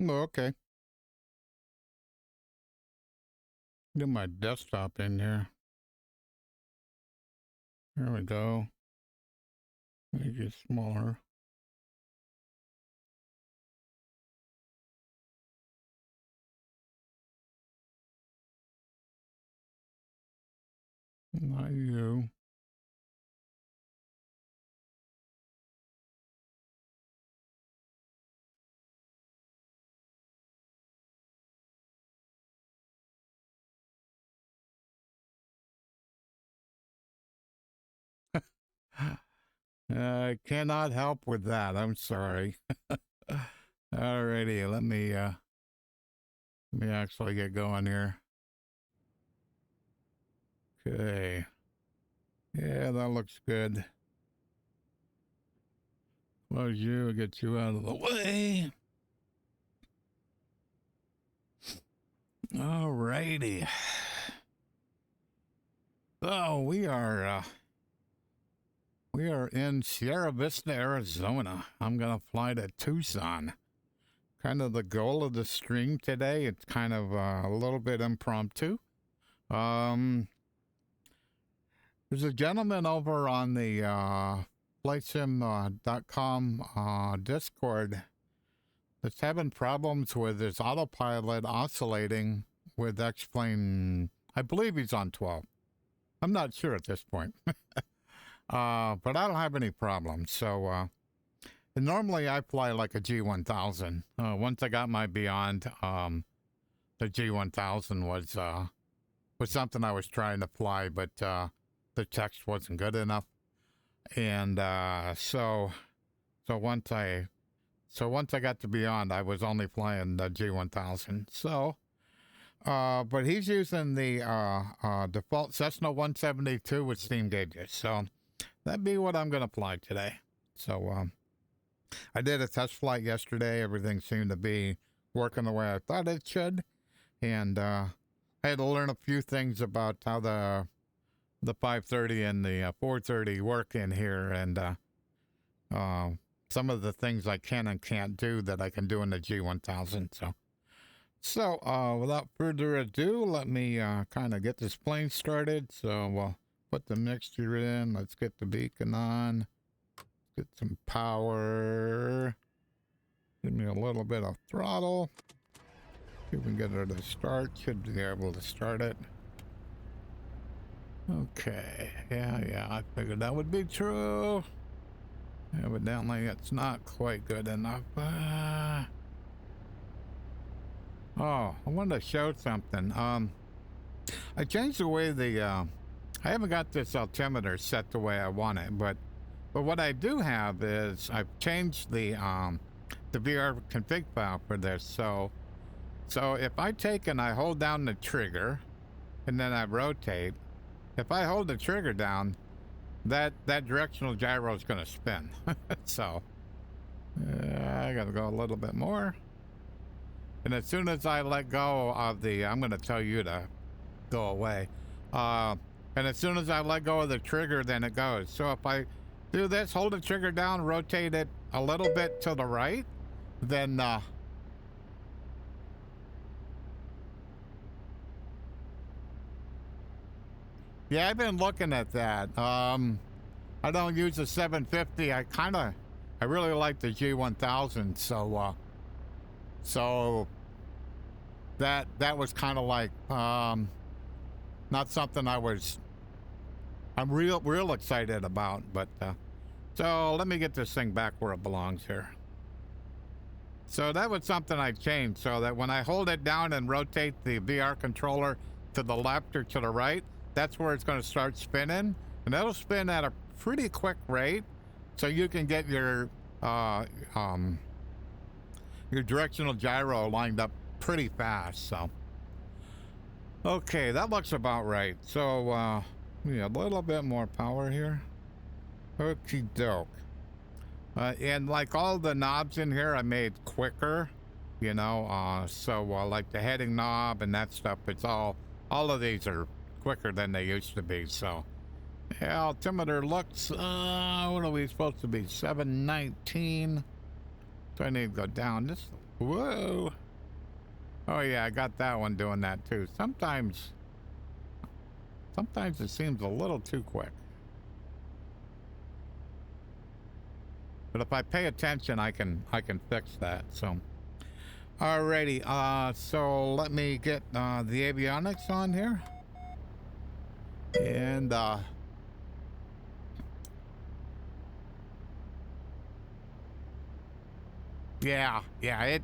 Oh, okay. Get my desktop in here. There we go. Make it smaller. Not you. I cannot help with that. I'm sorry. Alrighty, let me actually get going here. Okay. Yeah, that looks good. Close you, get you out of the way. Alrighty. So we are in Sierra Vista, Arizona. I'm gonna fly to Tucson. Kind of the goal of the stream today. It's kind of a little bit impromptu. There's a gentleman over on the FlightSim.com Discord that's having problems with his autopilot oscillating with X-Plane. I believe he's on 12. I'm not sure at this point. But I don't have any problems. So normally I fly like a G1000. Once I got my Beyond, the G1000 was something I was trying to fly, but the text wasn't good enough. And so once I got to Beyond, I was only flying the G1000. So, but he's using the default Cessna 172 with steam gauges. So that'd be what I'm going to fly today. So I did a test flight yesterday. Everything seemed to be working the way I thought it should. And I had to learn a few things about how the 530 and the 430 work in here, and some of the things I can and can't do that I can do in the G1000. So without further ado, let me kind of get this plane started. So we'll put the mixture in. Let's get the beacon on. Get some power. Give me a little bit of throttle. See if we can get her to start. Should be able to start it. Okay, yeah, I figured that would be true. Evidently, it's not quite good enough. Oh, I wanted to show something. I changed the way I haven't got this altimeter set the way I want it, but what I do have is I've changed the VR config file for this. So if I take and I hold down the trigger, and then I rotate. If I hold the trigger down, that directional gyro is going to spin. So I got to go a little bit more. And as soon as I let go of the, I'm going to tell you to go away. And as soon as I let go of the trigger, then it goes. So if I do this, hold the trigger down, rotate it a little bit to the right, then yeah, I've been looking at that. I don't use the 750. I really like the G1000. So that was kind of like not something I'm real excited about. But so let me get this thing back where it belongs here. So that was something I changed so that when I hold it down and rotate the VR controller to the left or to the right, that's where it's going to start spinning, and it'll spin at a pretty quick rate, so you can get your directional gyro lined up pretty fast. So, okay, that looks about right. So, yeah, a little bit more power here. Okie doke. And like all the knobs in here, I made quicker, you know. So like the heading knob and that stuff, it's all of these are quicker than they used to be. So yeah, altimeter looks what are we supposed to be, 719? So I need to go down just Whoa. Oh yeah, I got that one doing that too. Sometimes it seems a little too quick. But if I pay attention, I can fix that. So, alrighty. So let me get the avionics on here, and yeah, it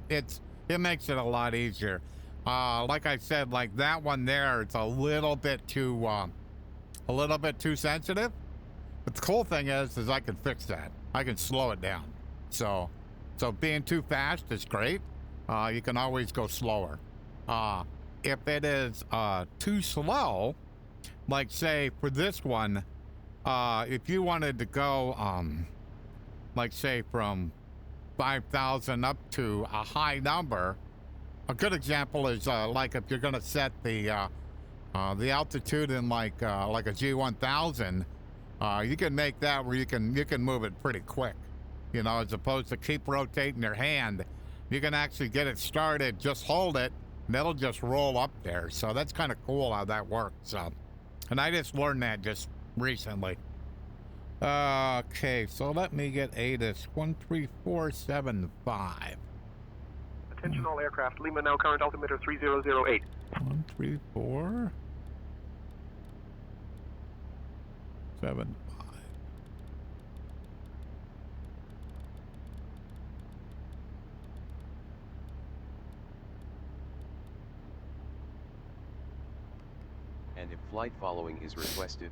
makes it a lot easier. Like I said, like that one there, it's a little bit too sensitive. But the cool thing is I can fix that. I can slow it down. So being too fast is great. You can always go slower. If it is too slow, like say for this one, if you wanted to go, like say from 5,000 up to a high number, a good example is like if you're going to set the altitude in like a G1000. You can make that where you can move it pretty quick, you know, as opposed to keep rotating your hand. You can actually get it started, just hold it, and it'll just roll up there. So that's kind of cool how that works. So, and I just learned that just recently. Okay, so let me get ATIS 13475. Attention all aircraft, Lima now current altimeter 3008. 13475. And if flight following is requested,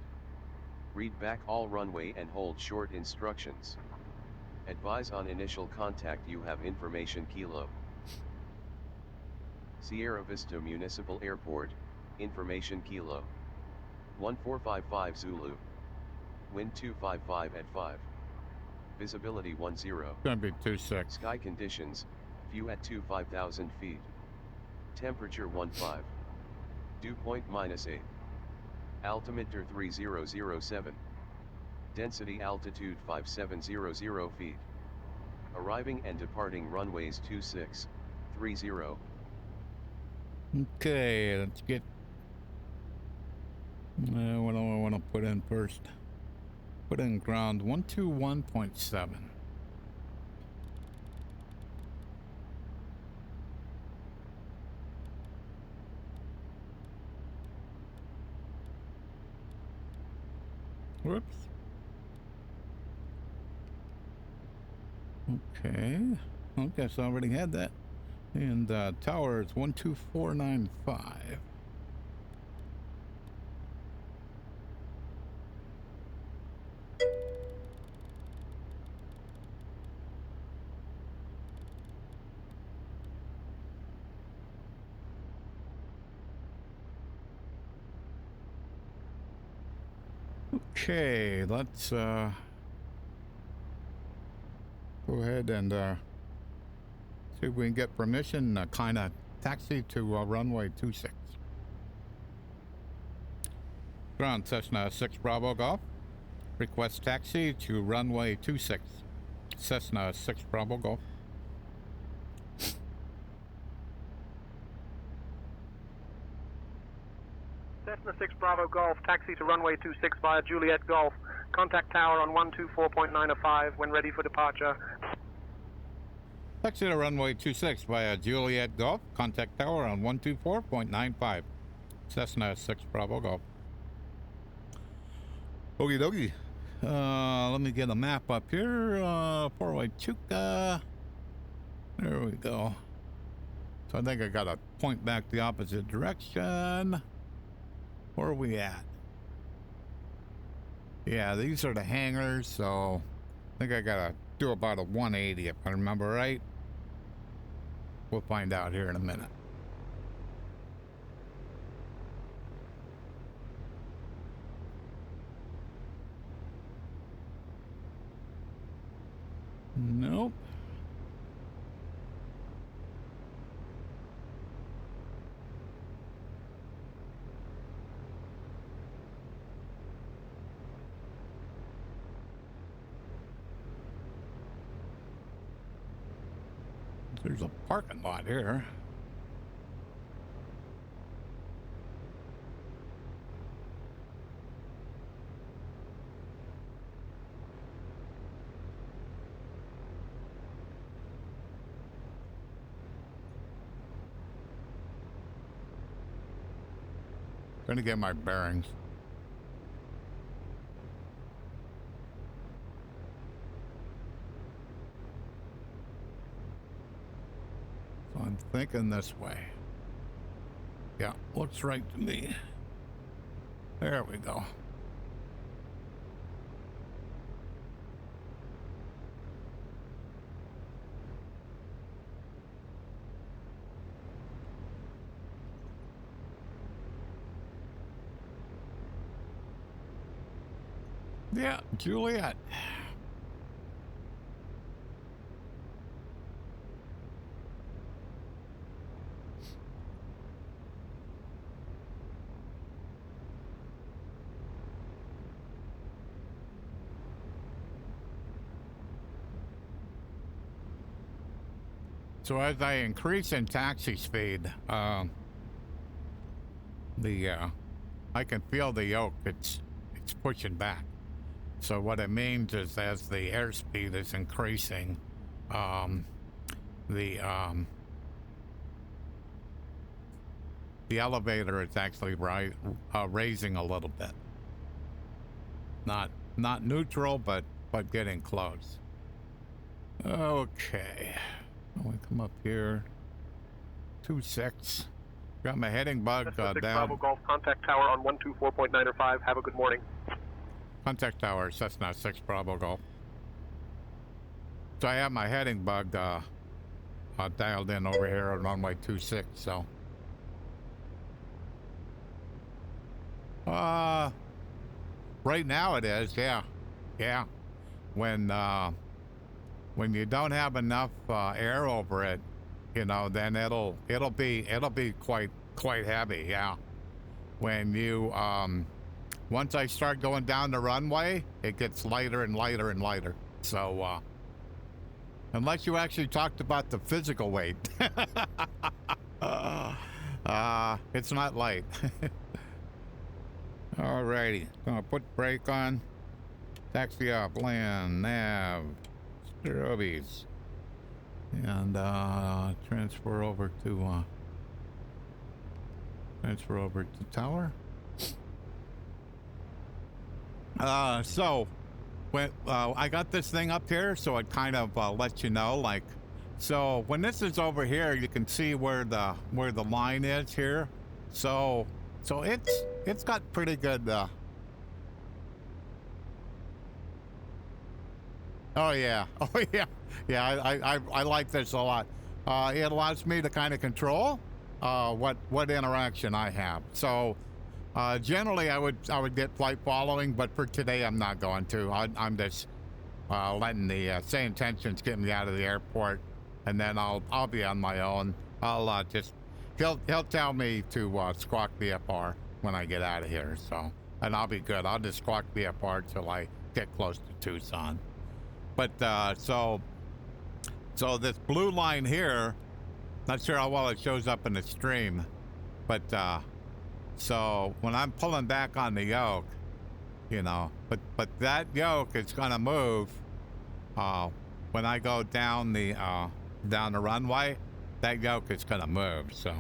read back all runway and hold short instructions. Advise on initial contact you have information Kilo. Sierra Vista Municipal Airport, information Kilo. 1455 Zulu. Wind 255 at 5. Visibility 10. Gonna be 26. Sky conditions, view at 5,000 feet. Temperature 15. Dew point -8. Altimeter 3007. Density altitude 5700 feet. Arriving and departing runways 2630. Okay, let's get. What do I want to put in first? Put in ground 121.7. Whoops. Okay. I guess I already had that. And tower is 12495. Okay, let's go ahead and see if we can get permission kind of taxi to runway 26. Ground Cessna 6 Bravo Golf. Request taxi to runway 26. Cessna 6 Bravo Golf. Cessna 6 Bravo Golf, taxi to runway 26 via Juliet Golf. Contact tower on 124.905 when ready for departure. Taxi to runway 26 via Juliet Golf. Contact tower on 124.95. Cessna 6 Bravo Golf. Okie dokie. Let me get a map up here. Four-way Chuka. There we go. So I think I gotta point back the opposite direction. Where are we at? Yeah, these are the hangars, so I think I gotta do about a 180 if I remember right. We'll find out here in a minute. Nope. There's a parking lot here. Trying to get my bearings. So I'm thinking this way. Yeah, looks right to me. There we go. Yeah, Juliet. So as I increase in taxi speed, I can feel the yoke. It's pushing back. So what it means is as the airspeed is increasing, the elevator is actually raising a little bit. Not neutral, but getting close. Okay. We come up here. 26. Got my heading bug down. Bravo Golf, contact tower on 124.905. Have a good morning. Contact tower, Cessna 6 Bravo Golf. So I have my heading bug dialed in over here on runway 26. So right now it is, yeah. When you don't have enough air over it, you know, then it'll be quite heavy, yeah. When you once I start going down the runway, it gets lighter and lighter and lighter. So unless you actually talked about the physical weight, it's not light. Alrighty, gonna put brake on, taxi off, land, nav, strobies, and transfer over to tower. So when I got this thing up here, so it kind of lets you know, like, so when this is over here, you can see where the line is here. So it's got pretty good. Oh yeah, I like this a lot. It allows me to kind of control what interaction I have. So generally I would get flight following, but for today I'm not going to. I'm just letting the Say Intentions get me out of the airport, and then I'll be on my own. I'll just he'll tell me to squawk VFR when I get out of here. So, and I'll be good. I'll just squawk VFR till I get close to Tucson. But so this blue line here, not sure how well it shows up in the stream, but so when I'm pulling back on the yoke, you know, but that yoke is gonna move when I go down the runway. That yoke is gonna move. So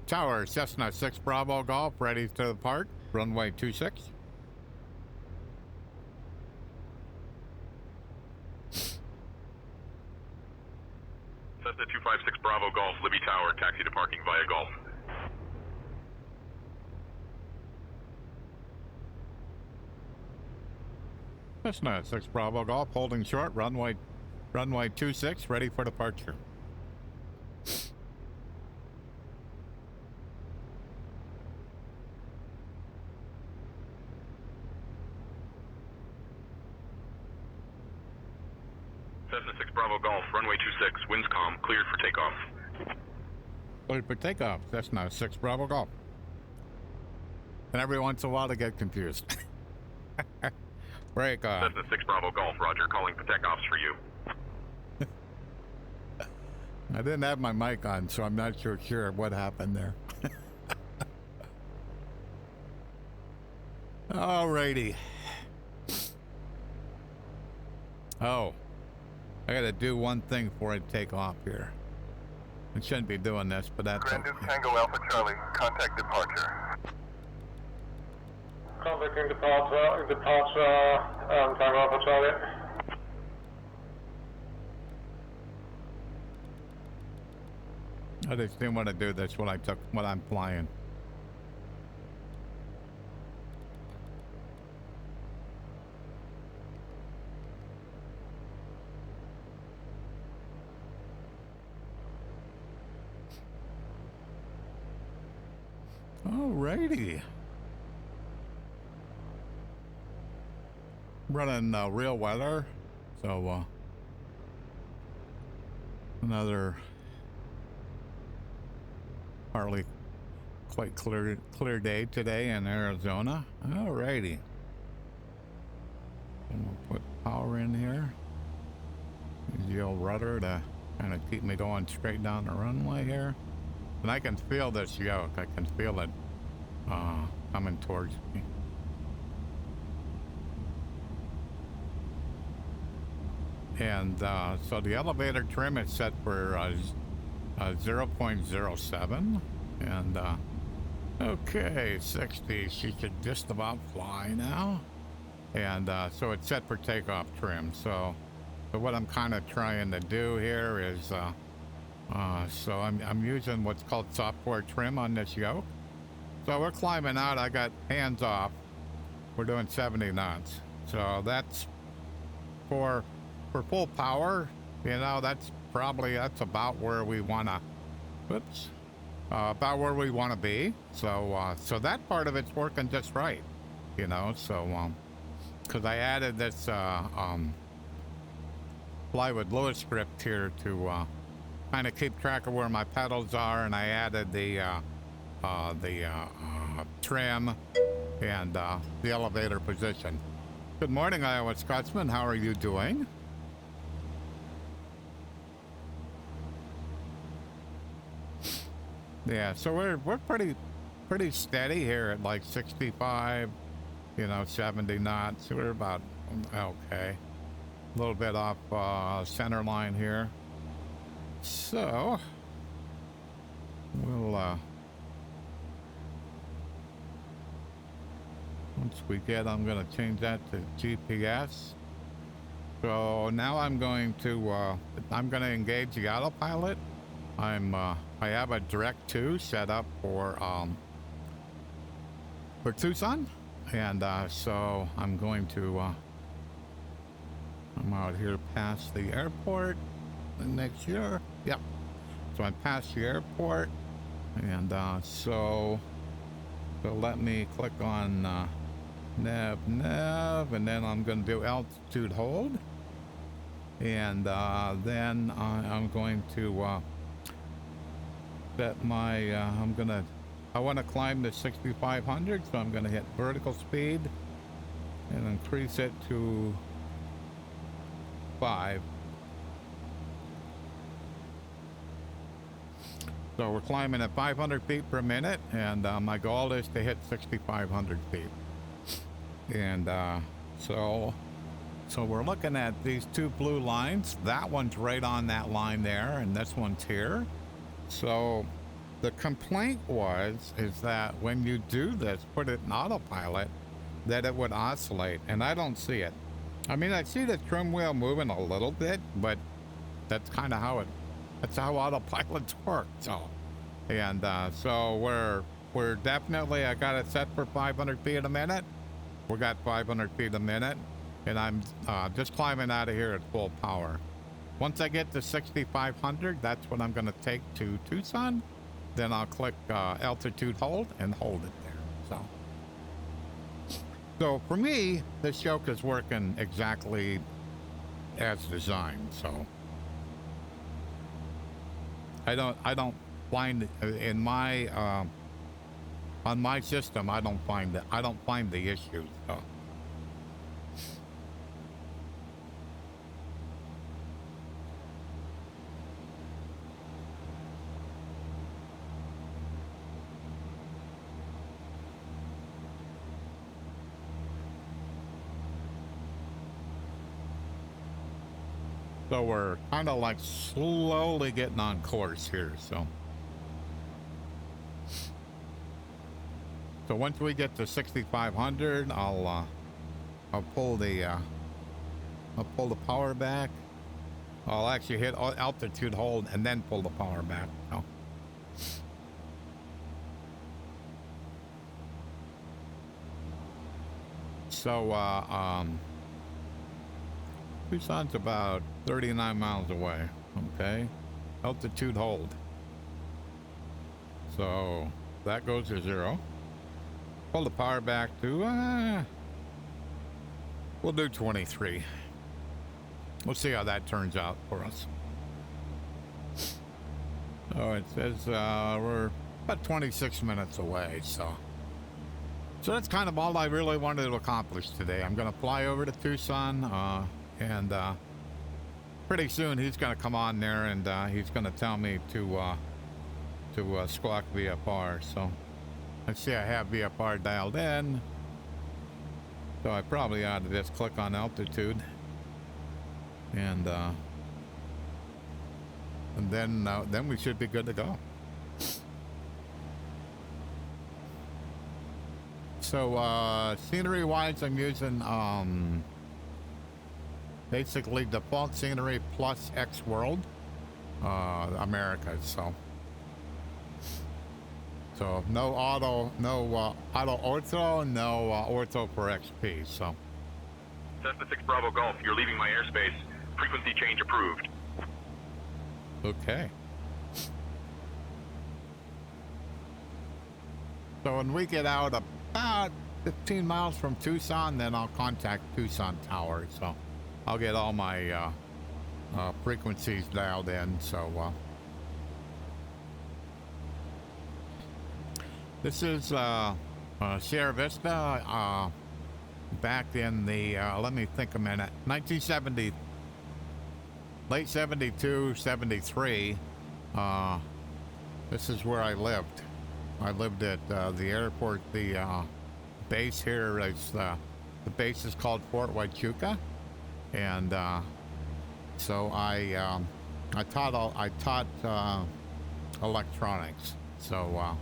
tower, Cessna 6 Bravo Golf, ready to depart, runway 26. Cessna 256 Bravo Golf, Libby Tower, taxi to parking via Golf. Cessna 6 Bravo Golf, holding short, runway 26, ready for departure. Cessna 6 Bravo Golf, runway 26, winds calm, cleared for takeoff. Cleared for takeoff, Cessna 6 Bravo Golf. And every once in a while I get confused. Break off. Cessna 6 Bravo Golf, roger, calling for takeoffs for you. I didn't have my mic on, so I'm not sure what happened there. Alrighty. Oh, I gotta do one thing before I take off here. I shouldn't be doing this, but that's Grand Duke okay. Tango Alpha Charlie, contact departure. Contacting departure, Tango Alpha Charlie. I just didn't want to do this when I'm flying. Alrighty. Running real weather, so another partly quite clear day today in Arizona. Alrighty. And we'll put power in here. Use the old rudder to kind of keep me going straight down the runway here. And I can feel this yoke. I can feel it coming towards me. And so the elevator trim is set for 0.07. And okay, 60. She should just about fly now. And so it's set for takeoff trim. So what I'm kind of trying to do here is, so I'm using what's called software trim on this yoke. So we're climbing out. I got hands off. We're doing 70 knots. So that's for full power. You know, that's about where we want to. Oops. About where we want to be. So so that part of it's working just right. You know, so because I added this Fly with Lewis script here to kind of keep track of where my pedals are, and I added the trim and the elevator position. Good morning, Iowa Scotsman. How are you doing? Yeah, so we're pretty steady here at like 65, you know, 70 knots. We're about okay. A little bit off center line here. So we'll once we get, I'm going to change that to GPS. So now I'm going to engage the autopilot. I have a direct 2 set up for Tucson, and so I'm going to I'm out here past the airport and make sure. Yep. So I'm past the airport, and so let me click on nav, and then I'm going to do altitude hold, and then I'm going to set my I want to climb to 6,500, so I'm going to hit vertical speed and increase it to 5. So we're climbing at 500 feet per minute, and my goal is to hit 6,500 feet. And so we're looking at these 2 blue lines. That one's right on that line there, and this one's here. So the complaint is that when you do this, put it in autopilot, that it would oscillate, and I don't see it. I mean, I see the trim wheel moving a little bit, but that's kind of that's how autopilots work. So, and so we're definitely, I got it set for 500 feet a minute. We got 500 feet a minute, and I'm just climbing out of here at full power. Once I get to 6,500, that's what I'm going to take to Tucson. Then I'll click altitude hold and hold it there. So for me, this yoke is working exactly as designed. So I don't find in my on my system, I don't find the issues. So. So we're kind of like slowly getting on course here. So once we get to 6,500, I'll pull the power back. I'll actually hit altitude hold and then pull the power back. So. Tucson's about 39 miles away. Okay, altitude hold. So that goes to 0. Pull the power back to we'll do 23. We'll see how that turns out for us. So it says we're about 26 minutes away. So that's kind of all I really wanted to accomplish today. I'm going to fly over to Tucson, and pretty soon he's going to come on there, and he's going to tell me to squawk VFR. So let's see, I have VFR dialed in. So I probably ought to just click on altitude, and then we should be good to go. So scenery wise, I'm using basically default scenery plus X World America. So no auto ortho, no ortho for XP. So Cessna 6 Bravo Golf, you're leaving my airspace. Frequency change approved. okay. So when we get out about 15 miles from Tucson, then I'll contact Tucson Tower. So I'll get all my frequencies dialed in. So this is Sierra Vista back in the, let me think a minute, 1970, late 72, 73. This is where I lived. I lived at the airport. The base here is, the base is called Fort Huachuca. And so I taught electronics. So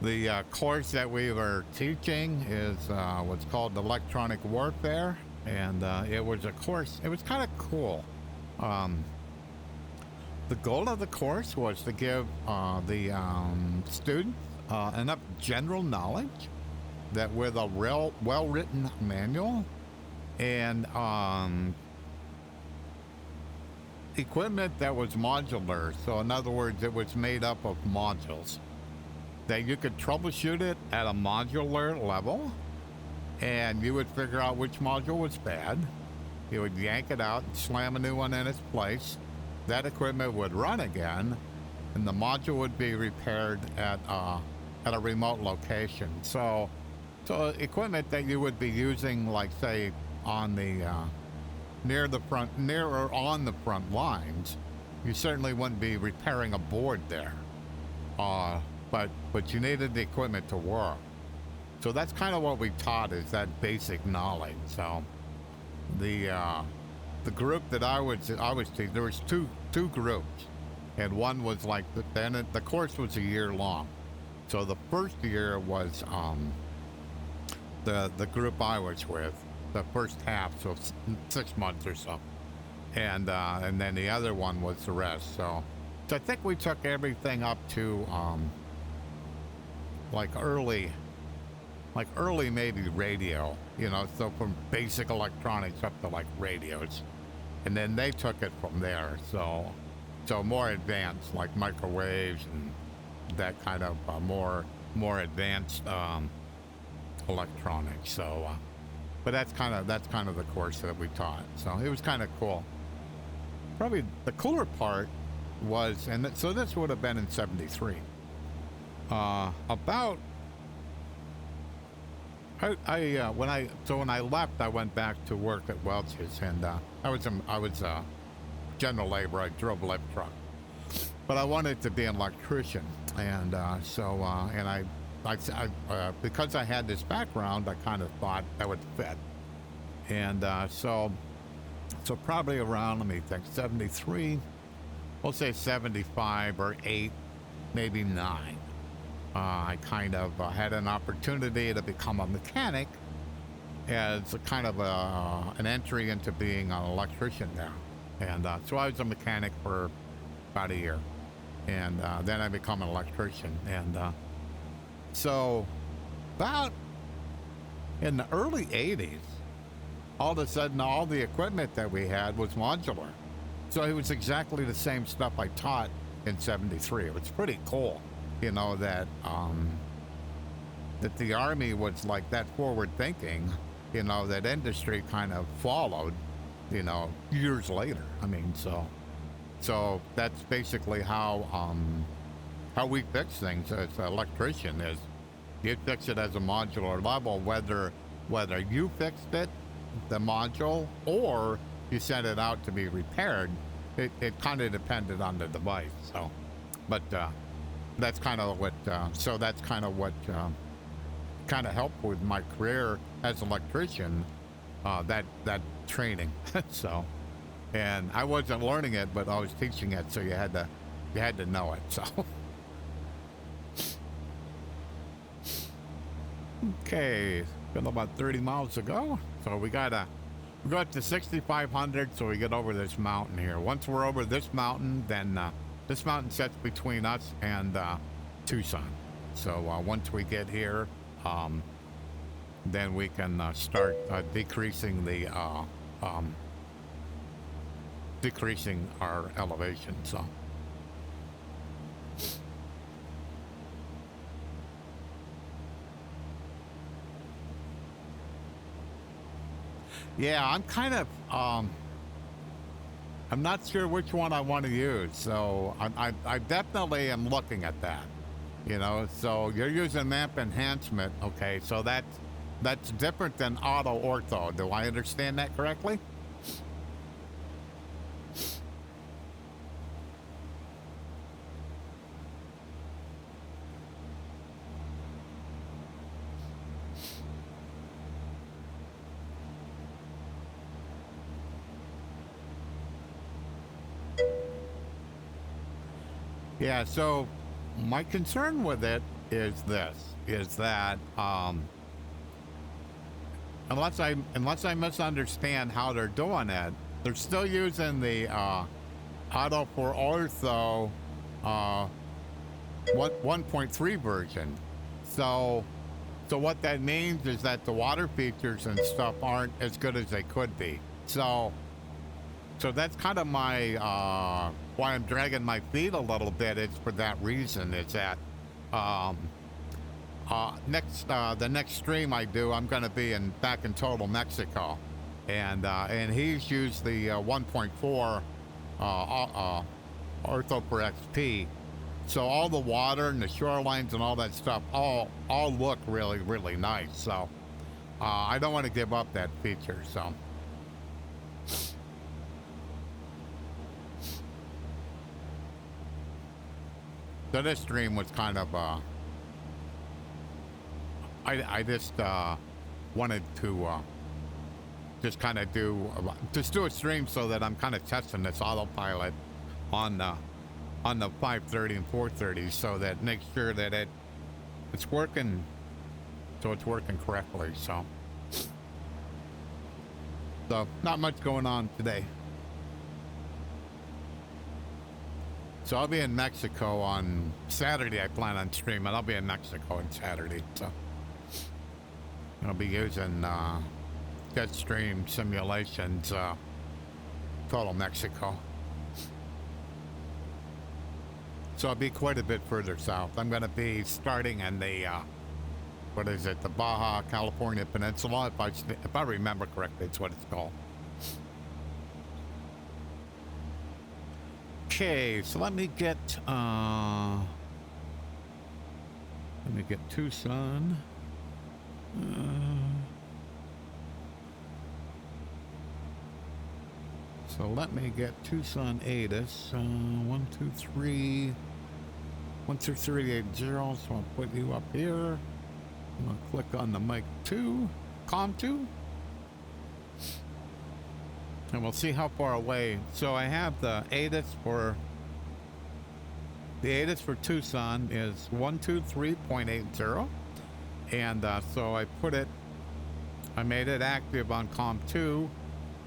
the course that we were teaching is what's called electronic warfare, and it was a course. It was kind of cool. The goal of the course was to give the students enough general knowledge that with a well-written manual and equipment that was modular. So in other words, it was made up of modules that you could troubleshoot it at a modular level, and you would figure out which module was bad. You would yank it out and slam a new one in its place. That equipment would run again, and the module would be repaired at a remote location. So equipment that you would be using, like say on the near or on the front lines, you certainly wouldn't be repairing a board there. But you needed the equipment to work. So that's kind of what we taught, is that basic knowledge. So the group that I was teaching, there was two groups, and one was like the course was a year long. So the first year was the group I was with, the first half, so 6 months or so, and then the other one was the rest. So I think we took everything up to like early maybe radio, so from basic electronics up to like radios. And then they took it from there. So more advanced, like microwaves and that kind of more advanced electronics. So, but that's kind of the course that we taught. So it was kind of cool. Probably the cooler part was, so this would have been in 73. When I left, I went back to work at Welch's, and I was a general labor. I drove a lift truck, but I wanted to be an electrician, and because I had this background, I kind of thought that would fit, and so So probably around, let me think, 73. We'll say 75 or 8, maybe 9. I kind of had an opportunity to become a mechanic as a kind of an entry into being an electrician now. And so I was a mechanic for about a year. And then I become an electrician. And so about in the early 80s, all of a sudden, all the equipment that we had was modular. So it was exactly the same stuff I taught in 73. It was pretty cool, you know, that the Army was like that forward thinking, you know, that industry kind of followed, you know, years later. I mean, so that's basically how we fix things as an electrician is you fix it as a modular level, whether you fixed it, the module, or you sent it out to be repaired. It kind of depended on the device. So, but that's kind of what. So that's kind of what kind of helped with my career as an electrician. That training. So, and I wasn't learning it, but I was teaching it. So you had to know it. So. Okay, got about 30 miles to go. So we go up to 6,500. So we get over this mountain here. Once we're over this mountain, then this mountain sets between us and Tucson. So once we get here, then we can start decreasing our elevation. So. Yeah, I'm kind of, I'm not sure which one I want to use. So I definitely am looking at that, you know. So you're using map enhancement. Okay, so that's different than auto ortho. Do I understand that correctly? Yeah, so my concern with it is that unless I misunderstand how they're doing it, they're still using the auto for ortho 1.3 version. So what that means is that the water features and stuff aren't as good as they could be. So that's kind of my why I'm dragging my feet a little bit. It's for that reason. It's that the next stream I do, I'm going to be back in Total Mexico, and he's used the 1.4 ortho for XP. So all the water and the shorelines and all that stuff all look really, really nice. So I don't want to give up that feature. So. So this stream was kind of, I just wanted to just kind of do a stream so that I'm kind of testing this autopilot on the 530 and 430, so that make sure that it's working, so it's working correctly. So not much going on today. So I'll be in Mexico on Saturday. I plan on streaming. I'll be in Mexico on Saturday. So I'll be using Jetstream simulations, Total Mexico. So I'll be quite a bit further south. I'm going to be starting in the, the Baja California Peninsula. If I remember correctly, it's what it's called. Okay, so let me get Tucson. So let me get Tucson ATIS. 123 12380. So I'll put you up here. I'm gonna click on the mic 2, COM 2. and we'll see how far away. So I have the ATIS for Tucson is 123.80, and so I made it active on COM 2,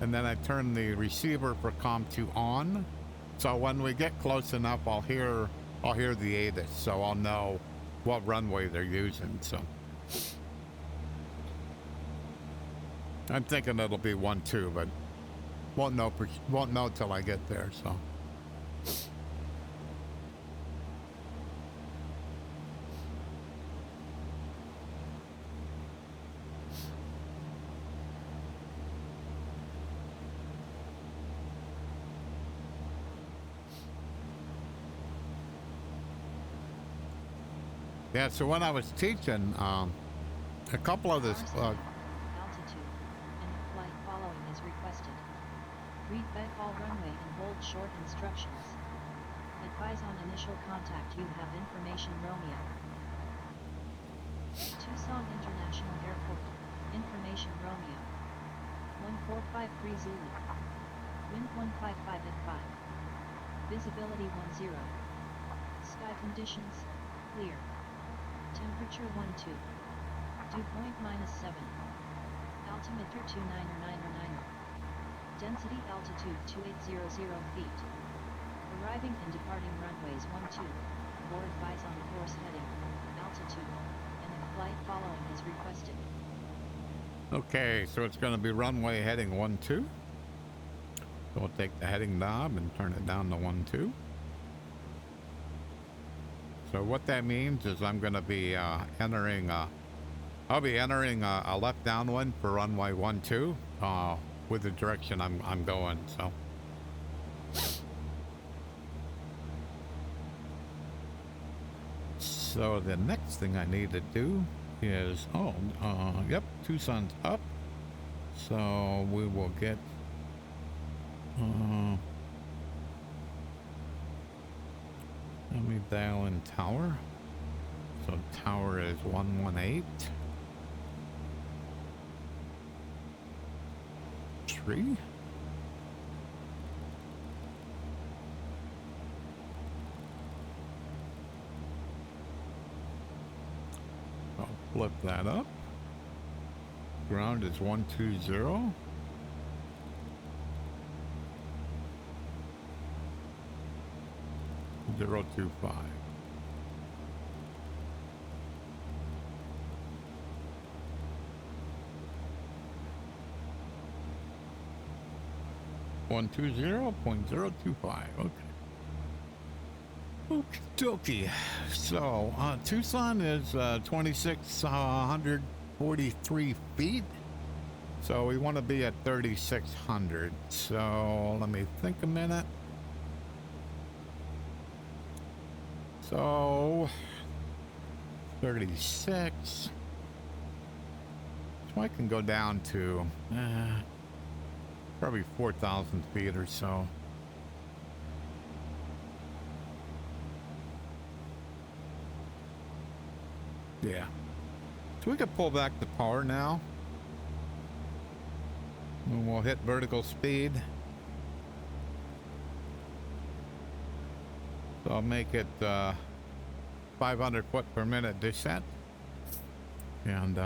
and then I turned the receiver for COM 2 on. So when we get close enough, I'll hear the ATIS, so I'll know what runway they're using. So I'm thinking it'll be 12, but won't know till I get there. So. Yeah, so when I was teaching, a couple of this, altitude, and the flight following is requested. Read back all runway and hold short instructions. Advise on initial contact. You have information, Romeo. Tucson International Airport. Information, Romeo. 1453 Zulu. Wind 155 at 5. Visibility 10. Sky conditions, clear. Temperature 12. Dew point -7. Altimeter 29er. Density altitude 2800 feet. Arriving and departing runways 12. More advise on course heading, altitude, and the flight following is requested. okay, so it's going to be runway heading 12. So we'll take the heading knob and turn it down to 12. So what that means is I'm going to be entering a left downwind for runway 12 with the direction I'm going. So the next thing I need to do is yep, Tucson's up. So we will get let me dial in tower. So tower is 118. Tree. I'll flip that up. Ground is 120. Zero 25. .025. Okay. Okie dokie. So Tucson is 2,643 feet. So we want to be at 3,600. So let me think a minute. So 36. So I can go down to probably 4,000 feet or so. Yeah. So we can pull back the power now. And we'll hit vertical speed. So I'll make it 500 foot per minute descent. And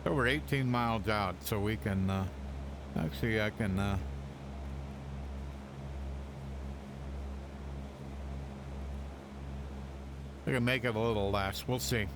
over 18 miles out, so we can actually I can make it a little less. We'll see.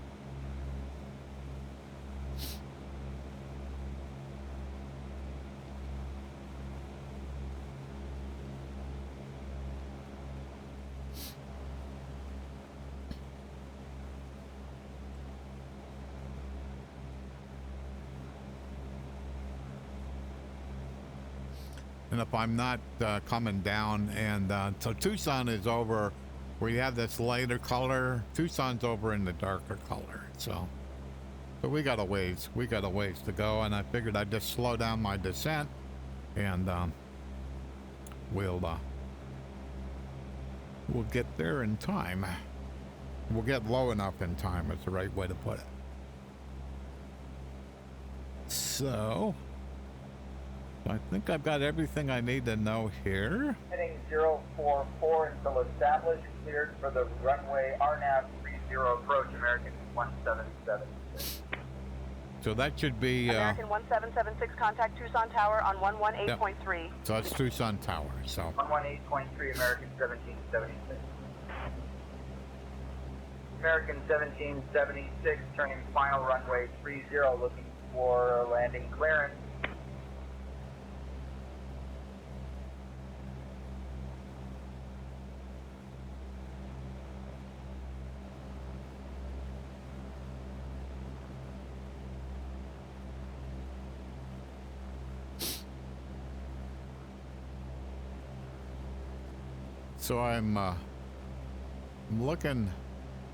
And if I'm not coming down, and so Tucson is over where you have this lighter color. Tucson's over in the darker color. So we got a ways to go, and I figured I'd just slow down my descent, and we'll get there in time. We'll get low enough in time is the right way to put it. So I think I've got everything I need to know here. Heading 044 until established, cleared for the runway RNAV 30 approach, American 1776. So that should be... American 1776, contact Tucson Tower on 118.3. Yep. So that's Tucson Tower, so... 118.3, American 1776. American 1776, turning final runway 30, looking for landing clearance. So I'm looking,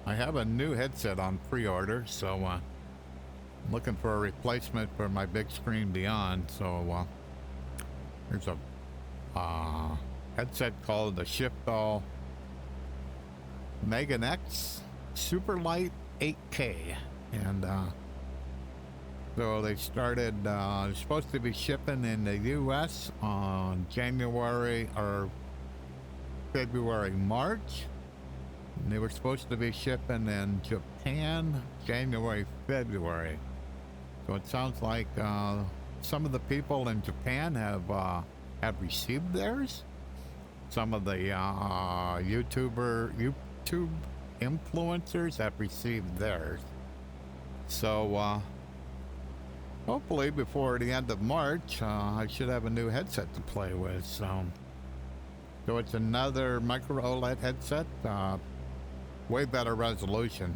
I have a new headset on pre-order, so I'm looking for a replacement for my Bigscreen Beyond. So there's a headset called the Shiftall Megan X Superlight 8K, and so they started, they're supposed to be shipping in the US on January or February, March. And they were supposed to be shipping in Japan January, February. So it sounds like some of the people in Japan have received theirs. Some of the YouTube influencers have received theirs. So hopefully before the end of March, I should have a new headset to play with. So it's another micro OLED headset, way better resolution.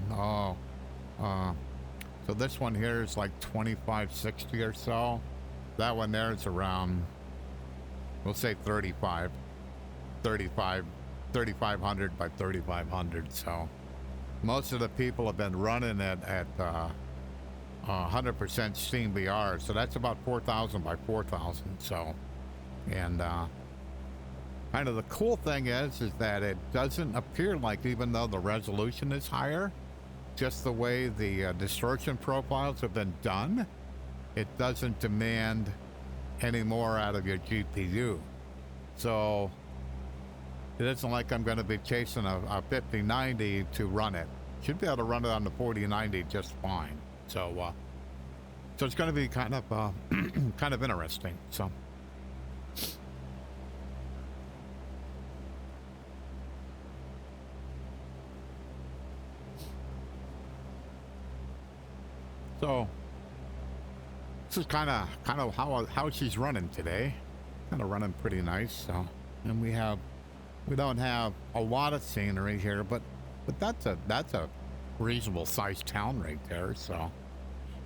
So this one here is like 2560 or so. That one there is around, we'll say 3500 by 3500. So most of the people have been running it at 100% Steam VR. So that's about 4000 by 4000. So, and kind of the cool thing is that it doesn't appear like, even though the resolution is higher, just the way the distortion profiles have been done, it doesn't demand any more out of your GPU. So it isn't like I'm going to be chasing a 5090 to run it. Should be able to run it on the 4090 just fine. So so it's going to be kind of kind of interesting. So. So this is kind of how she's running today. Kind of running pretty nice. So, and we don't have a lot of scenery here, but that's a reasonable sized town right there. So,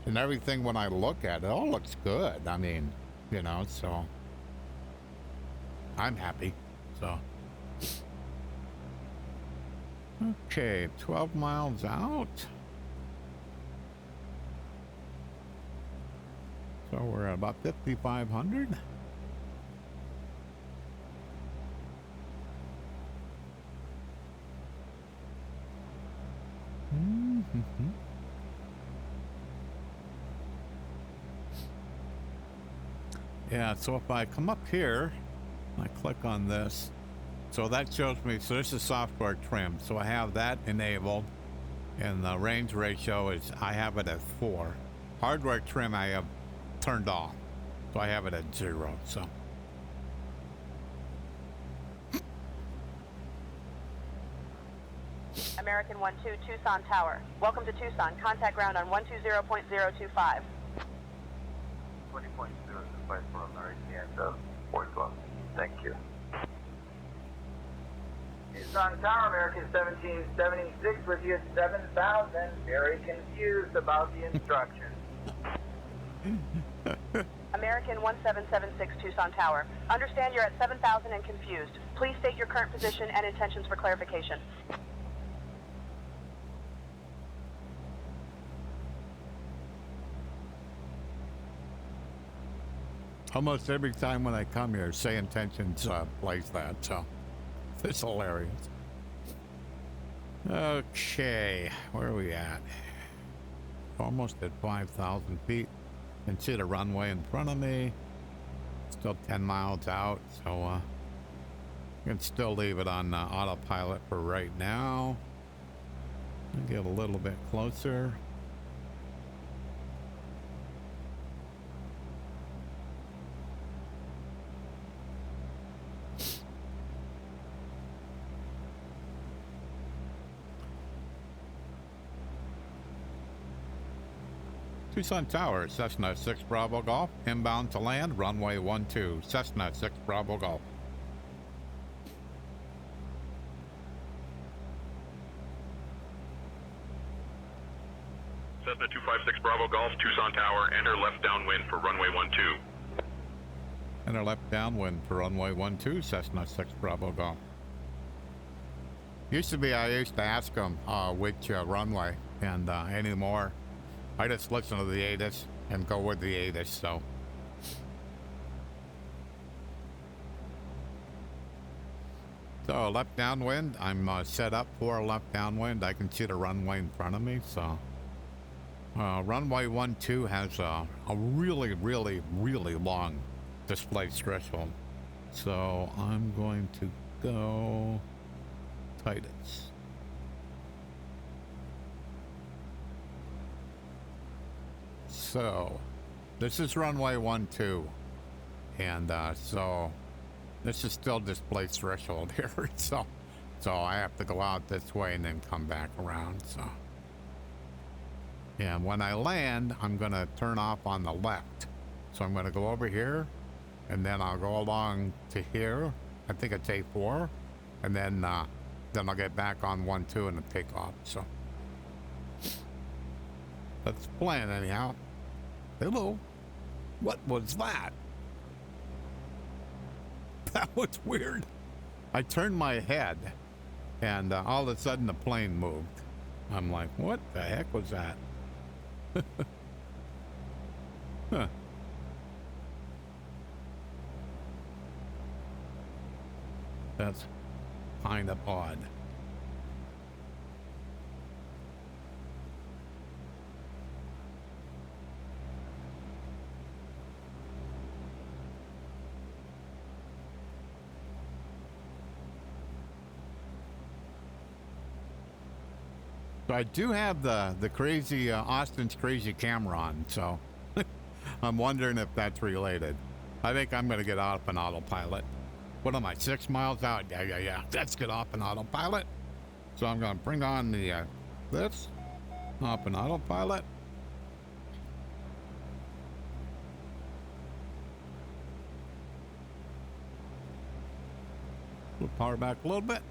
and everything when I look at it, all looks good. I mean, you know, so I'm happy. So, okay, 12 miles out. So we're at about 5,500. Yeah, so if I come up here, I click on this, so that shows me, so this is software trim. So I have that enabled, and the range ratio is, I have it at 4. Hardware trim I have turned off, so I have it at 0. So American 12, Tucson Tower. Welcome to Tucson. Contact ground on 120.025. 20.025 for American and 412. Thank you. Tucson Tower, American 1776 with you at 7,000. Very confused about the instructions. American 1776, Tucson Tower. Understand you're at 7,000 and confused. Please state your current position and intentions for clarification. almost every time when I come here, SayIntentions plays that, so it's hilarious. Okay, where are we at? Almost at 5,000 feet. You can see the runway in front of me. Still 10 miles out, so you can still leave it on autopilot for right now. I'll get a little bit closer. Tucson Tower, Cessna 6 Bravo Golf, inbound to land, runway 12, Cessna 6 Bravo Golf. Cessna 256 Bravo Golf, Tucson Tower, enter left downwind for runway 12. Enter left downwind for runway 12, Cessna 6 Bravo Golf. I used to ask them which runway, and anymore, I just listen to the ATIS and go with the ATIS, so. So left downwind, I'm set up for left downwind. I can see the runway in front of me, so. Runway 12 has a really, really, really long display threshold. So I'm going to go Titus. So this is runway 12, and so this is still display threshold here. so I have to go out this way and then come back around. So, and when I land, I'm gonna turn off on the left. So I'm gonna go over here, and then I'll go along to here. I think it's A4, and then I'll get back on 12 and take off. So that's the plan anyhow. Hello. What was that? That was weird. I turned my head, and all of a sudden the plane moved. I'm like, what the heck was that? Huh. That's kind of odd. So I do have the crazy Austin's crazy camera on, so I'm wondering if that's related. I think I'm gonna get off an autopilot. What am I, 6 miles out? Yeah. Let's get off an autopilot. So I'm gonna bring on the this off an autopilot. We'll power back a little bit.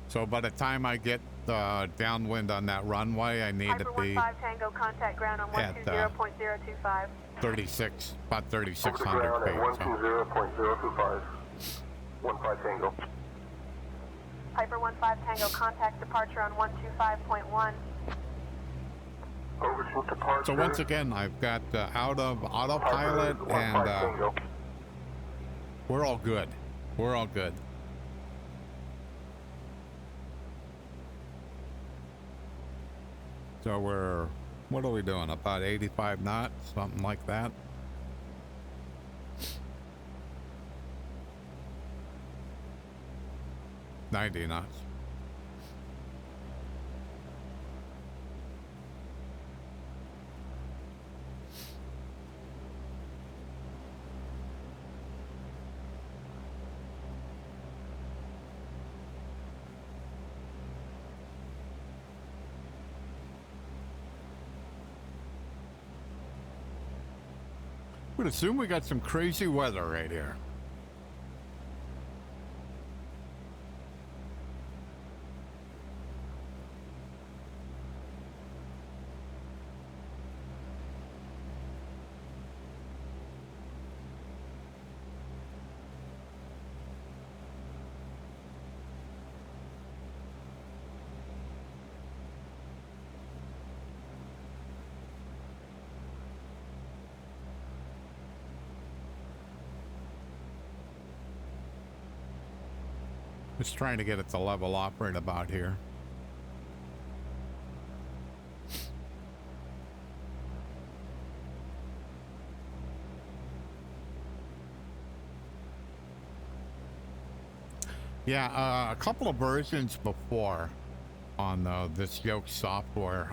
So by the time I get downwind on that runway, I need to be Tango, contact ground on at 120.025. 36, about Over to 3,600 ground feet. at So. 120.025. 15 Tango. Piper 15 Tango, contact departure on 125.1. Over to departure. So once again, I've got out of autopilot, Piper, 15 and Tango. we're all good. We're all good. So what are we doing? About 85 knots, something like that. $90 knots. Would assume we got some crazy weather right here. Just trying to get it to level off right about here. Yeah, a couple of versions before on this yoke software,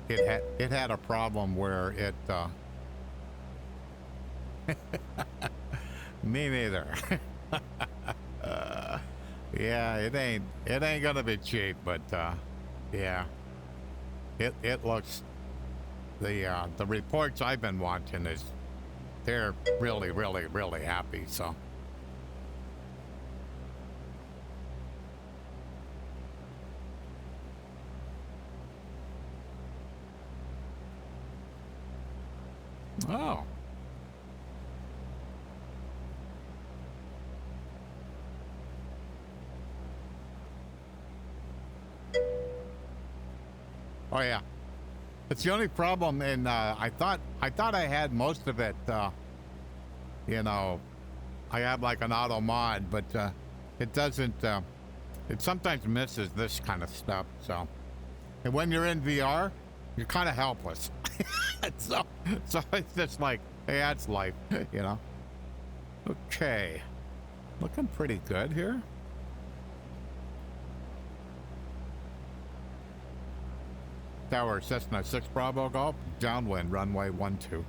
it had a problem where it me neither. Yeah, it ain't gonna be cheap, but yeah, it looks, the reports I've been watching is they're really happy. So oh. Oh yeah, it's the only problem. And I thought I had most of it. You know, I have like an auto mod, but it doesn't. It sometimes misses this kind of stuff. So, and when you're in VR, you're kind of helpless. so it's just like, hey, that's life. You know. Okay, looking pretty good here. Tower, Cessna 6 Bravo Golf, downwind, runway 12.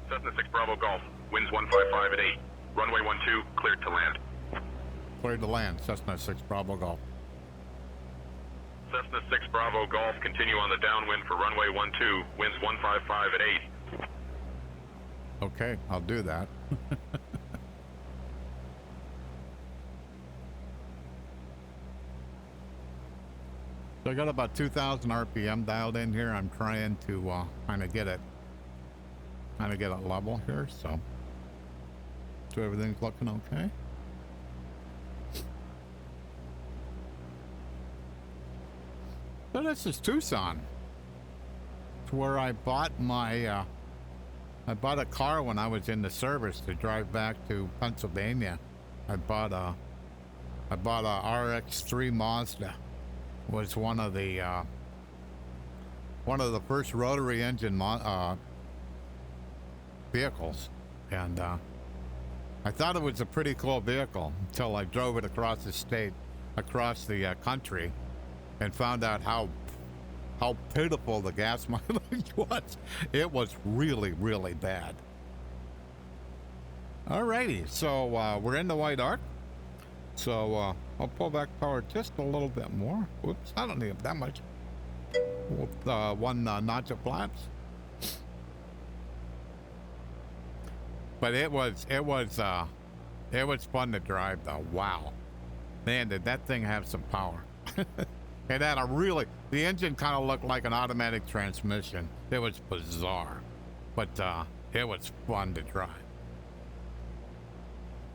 Cessna 6 Bravo Golf, winds 155 at 8. Runway 12, cleared to land. Cleared to land, Cessna 6 Bravo Golf. Cessna 6 Bravo Golf, continue on the downwind for runway 12, winds 155 at 8. Okay, I'll do that. So I got about 2,000 RPM dialed in here. I'm trying to kind of get it level here. So everything's looking okay. So this is Tucson. It's where I bought my I bought a car when I was in the service to drive back to Pennsylvania. I bought a RX-3 Mazda. Was one of the first rotary engine vehicles, and I thought it was a pretty cool vehicle until I drove it across the country, and found out how pitiful the gas mileage was. It was really bad. Alrighty, so we're in the white arc. So I'll pull back power just a little bit more. Whoops, I don't need that much. With one notch of flaps. But it was fun to drive though. Wow, man, did that thing have some power? It had the engine kind of looked like an automatic transmission. It was bizarre, but it was fun to drive.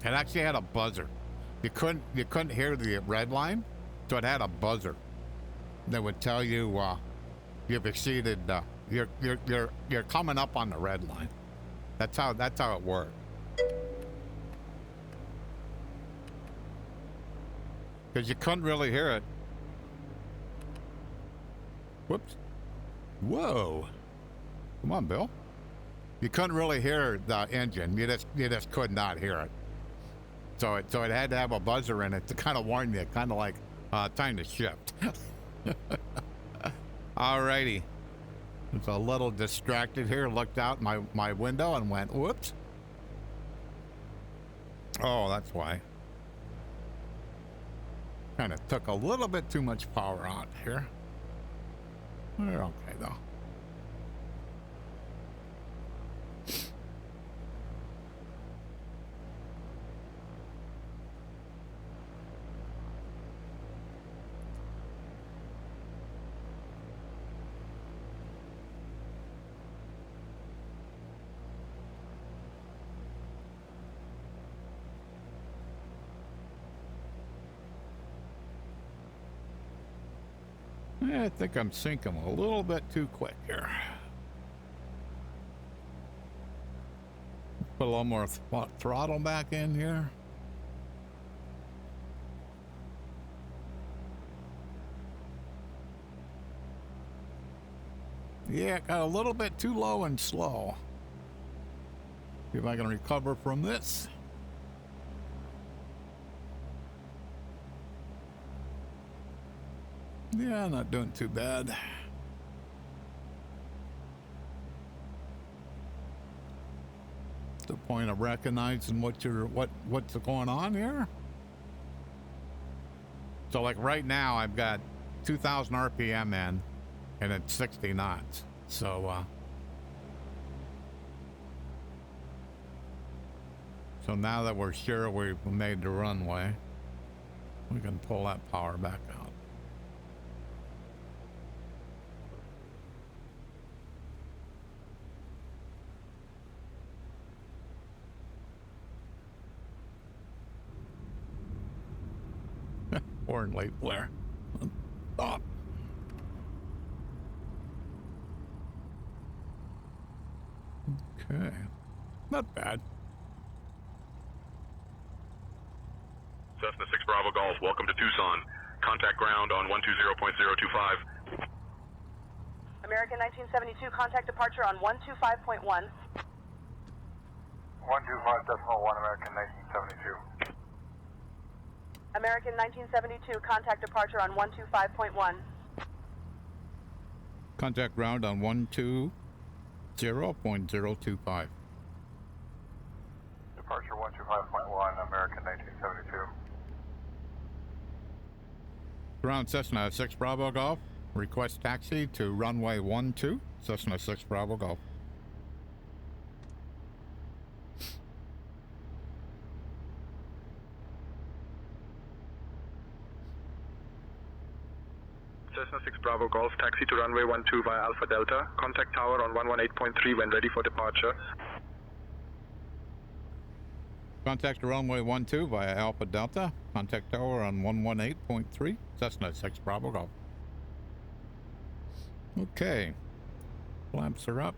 It actually had a buzzer. You couldn't hear the red line, so it had a buzzer that would tell you you've exceeded. You're coming up on the red line. That's how it worked. Because you couldn't really hear it. Whoops. Whoa. Come on, Bill. You couldn't really hear the engine. You just could not hear it. So it had to have a buzzer in it to kind of warn you, kind of like time to shift. Alrighty. I was a little distracted here, looked out my window and went, whoops. Oh, that's why. Kind of took a little bit too much power out here. We're okay though. I think I'm sinking a little bit too quick here. Put a little more throttle back in here. Yeah, got a little bit too low and slow. See if I can recover from this. Yeah, not doing too bad. The point of recognizing what's going on here. So like right now I've got 2,000 RPM in and it's 60 knots. So so now that we're sure we've made the runway, we can pull that power back out. Horn light flare. Stop. Okay. Not bad. Cessna 6 Bravo Golf, welcome to Tucson. Contact ground on 120.025. American 1972, contact departure on 125.1. 125.1, American 1972. American 1972, contact departure on 125.1. Contact ground on 120.025. Departure 125.1, American 1972. Ground Cessna 6 Bravo Golf. Request taxi to runway 12, Cessna 6 Bravo Golf. Cessna 6 Bravo Golf, taxi to runway 12 via Alpha Delta. Contact tower on 118.3 when ready for departure. Contact runway 12 via Alpha Delta. Contact tower on 118.3, Cessna 6 Bravo Golf. Okay. Flaps are up.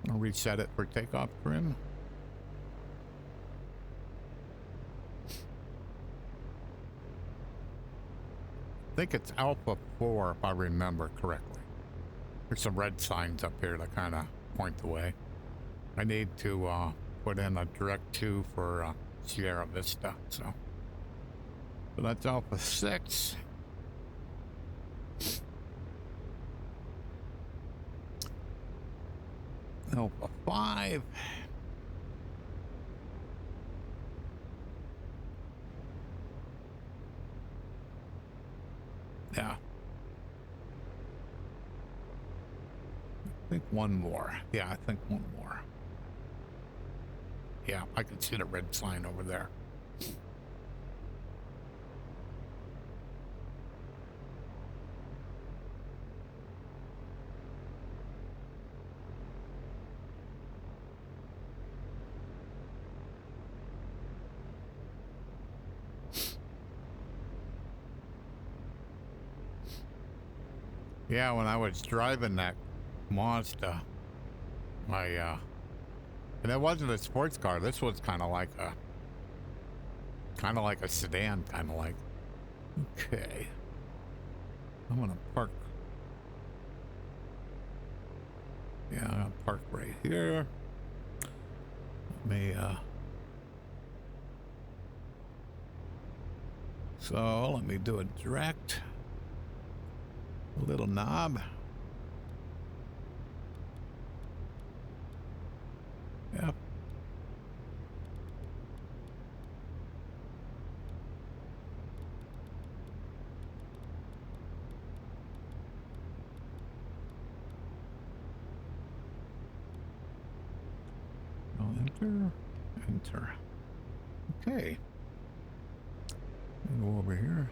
I'll reset it for takeoff trim. I think it's Alpha 4 if I remember correctly. There's some red signs up here that kind of point the way. I need to put in a direct 2 for Sierra Vista, so that's Alpha 6. Alpha 5. Yeah. I think one more. Yeah, I think one more. Yeah, I can see the red sign over there. Yeah, when I was driving that Mazda, and it wasn't a sports car. This was kind of like a sedan, kind of like. Okay, I'm gonna park. Yeah, I'm gonna park right here. Let me so let me do a direct. Little knob. Yep. I'll enter. Okay. Go over here.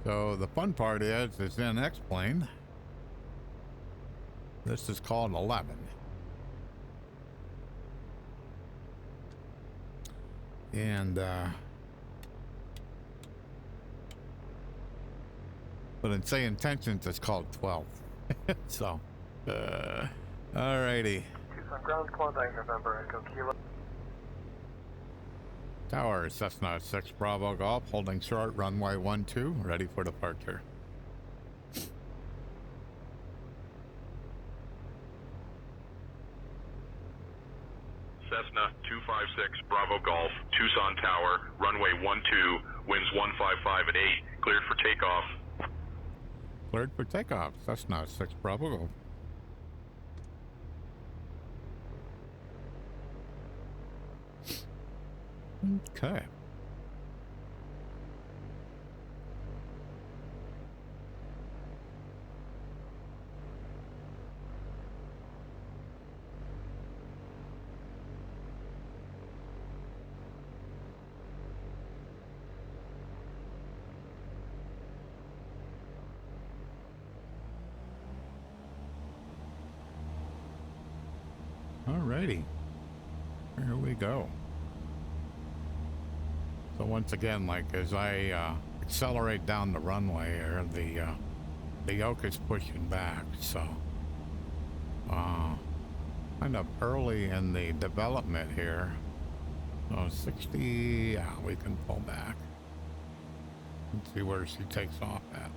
So the fun part is in X-plane. This is called 11. And but in SayIntentions it's called 12. So alrighty. Tucson ground, Klondike, November, Echo Kilo. Tower, Cessna 6 Bravo Golf, holding short, runway 12, ready for departure. Cessna 256 Bravo Golf, Tucson Tower, runway 12, winds 155 at 8, cleared for takeoff. Cleared for takeoff, Cessna 6 Bravo Golf. Okay. Alrighty, here we go. So once again, like as I accelerate down the runway here, the yoke is pushing back. So kind of early in the development here. So 60, yeah, we can pull back. Let's see where she takes off at.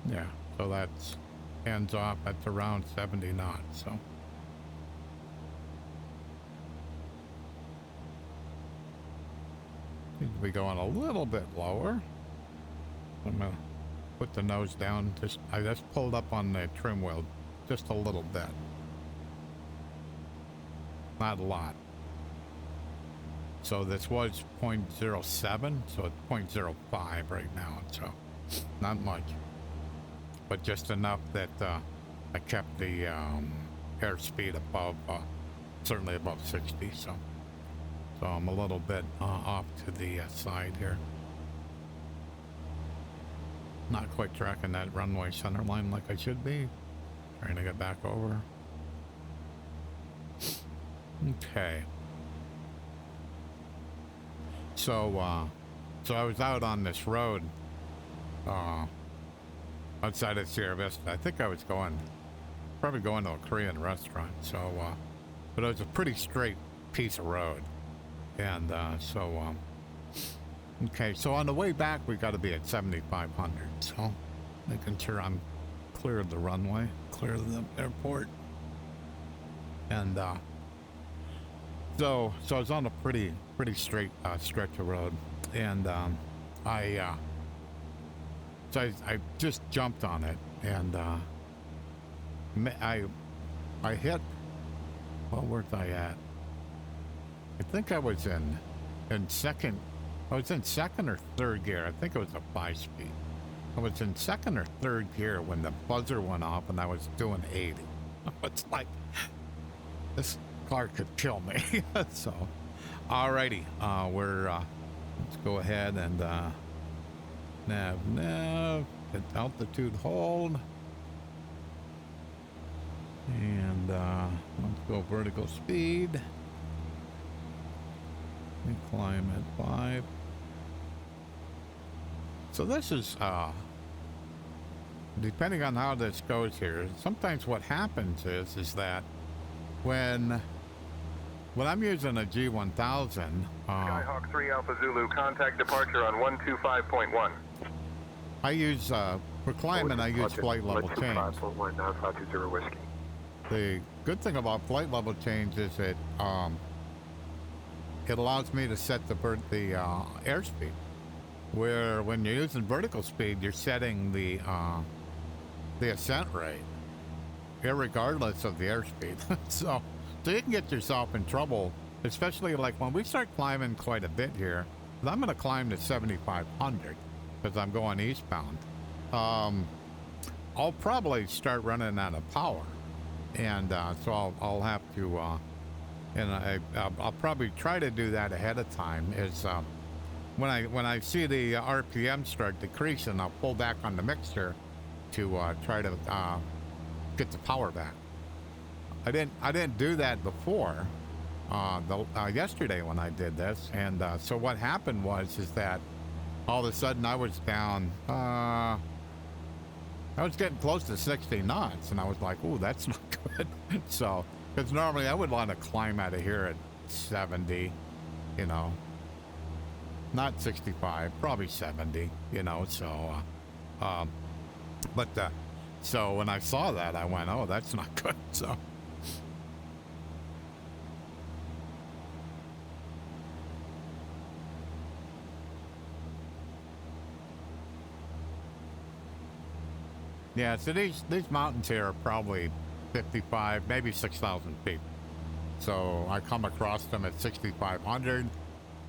Yeah, so that's hands off. That's around 70 knots. So. Seems to be going a little bit lower. I'm gonna put the nose down. I just pulled up on the trim wheel just a little bit. Not a lot. So this was 0.07, so it's 0.05 right now. So not much, but just enough that I kept the airspeed above, certainly above 60. So I'm a little bit off to the side here. Not quite tracking that runway center line like I should be. Trying to get back over. Okay. So I was out on this road outside of Sierra Vista. I think I was probably going to a Korean restaurant. So, but it was a pretty straight piece of road. And okay, so on the way back, we got to be at 7,500. So making sure I'm clear of the runway, clear of the airport. And so I was on a pretty straight stretch of road. And I just jumped on it. And I hit, well, where's I at? I think I was in second. I was in second or third gear. I think it was a 5-speed. I was in second or third gear when the buzzer went off and I was doing 80. It's like, this car could kill me. So, alrighty, let's go ahead and nav, hit altitude hold. And let's go vertical speed. We climb at 5. So this is, depending on how this goes here, sometimes what happens is that when I'm using a G1000, Skyhawk 3 Alpha Zulu, contact departure on 125.1. I use, for climbing, I use flight level change. The good thing about flight level change is it allows me to set the airspeed. Where when you're using vertical speed, you're setting the ascent rate, irregardless of the airspeed. so you can get yourself in trouble, especially like when we start climbing quite a bit here. I'm going to climb to 7,500 because I'm going eastbound. I'll probably start running out of power, and so I'll have to, and I'll probably try to do that ahead of time. Is when I see the RPM start decreasing, I'll pull back on the mixture to try to get the power back. I didn't do that before yesterday when I did this, and so what happened is that all of a sudden I was down. I was getting close to 60 knots, and I was like, "Ooh, that's not good." So, because normally I would want to climb out of here at 70, you know, not 65, probably 70, you know, so, so when I saw that, I went, oh, that's not good, so. Yeah, so these mountains here are probably 55, maybe 6,000 feet. So I come across them at 6,500,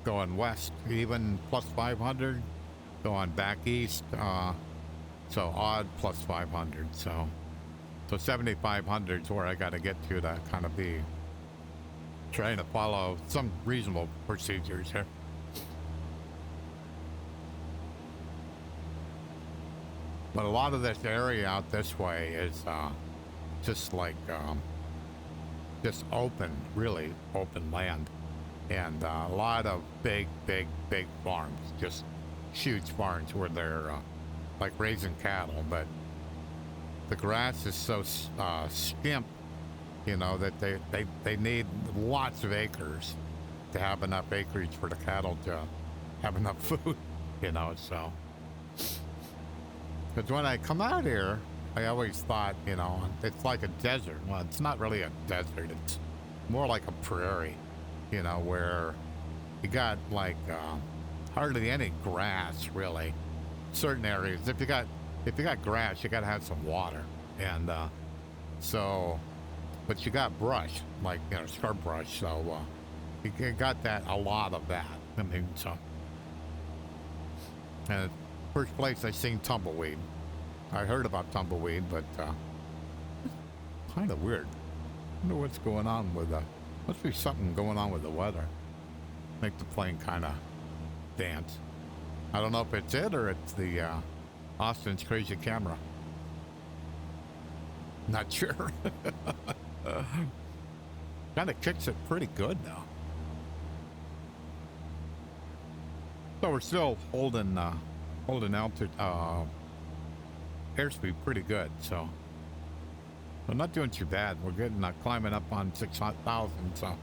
going west, even plus 500, going back east, so odd plus 500. So 7,500 is where I got to get to kind of be trying to follow some reasonable procedures here. But a lot of this area out this way is just like just open, really open land, and a lot of big farms, just huge farms where they're like raising cattle. But the grass is so skimp, you know, that they need lots of acres to have enough acreage for the cattle to have enough food, you know, so. Because when I come out here, I always thought, you know, it's like a desert. Well, it's not really a desert. It's more like a prairie, you know, where you got like hardly any grass, really. Certain areas, if you got grass, you got to have some water, and so, but you got brush, like, you know, scrub brush. So you got a lot of that. I mean, so. And first place I seen tumbleweed. I heard about tumbleweed, but kind of weird. I wonder what's going on with must be something going on with the weather. Make the plane kind of dance. I don't know if it's it or it's the Austin's crazy camera. Not sure. Kind of kicks it pretty good now. So we're still holding altitude, airspeed pretty good, so we're not doing too bad. We're getting climbing up on 6,000, so.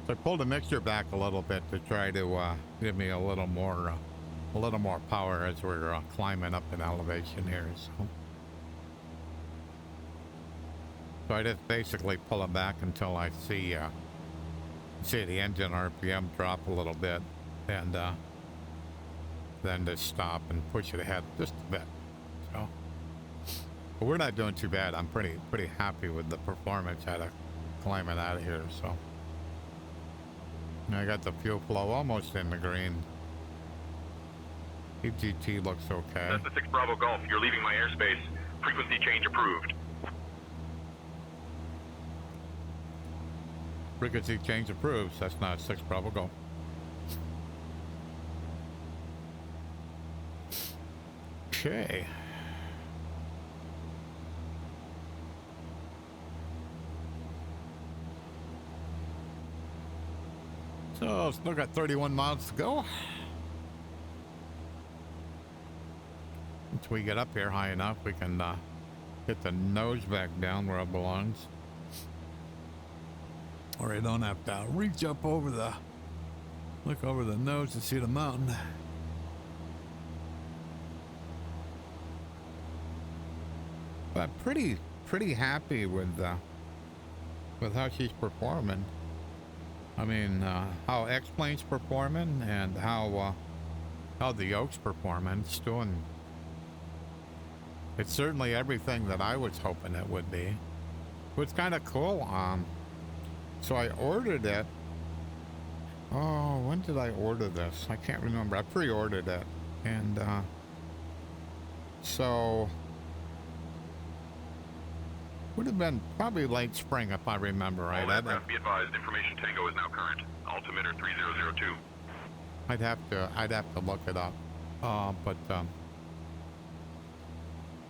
So I pulled the mixture back a little bit to try to give me a little more power as we're climbing up in elevation here. So I just basically pull it back until I see the engine RPM drop a little bit, and then just stop and push it ahead just a bit. So, but we're not doing too bad. I'm pretty happy with the performance out of climbing out of here. So. I got the fuel flow almost in the green. EGT looks okay. That's the 6 Bravo Golf. You're leaving my airspace. Frequency change approved. Frequency change approved. That's not 6 Bravo Golf. Okay. So, still got 31 miles to go. Once we get up here high enough, we can get the nose back down where it belongs. Or I don't have to reach up over look over the nose to see the mountain. But pretty happy with how she's performing. I mean, how X-Plane's performing and how the yoke's performing. It's doing. It's certainly everything that I was hoping it would be. It's kind of cool. So I ordered it. Oh, when did I order this? I can't remember. I pre-ordered it, and so would have been probably late spring if I remember right. All aircraft, be advised, information Tango is now current. Altimeter 3002. I'd have to look it up.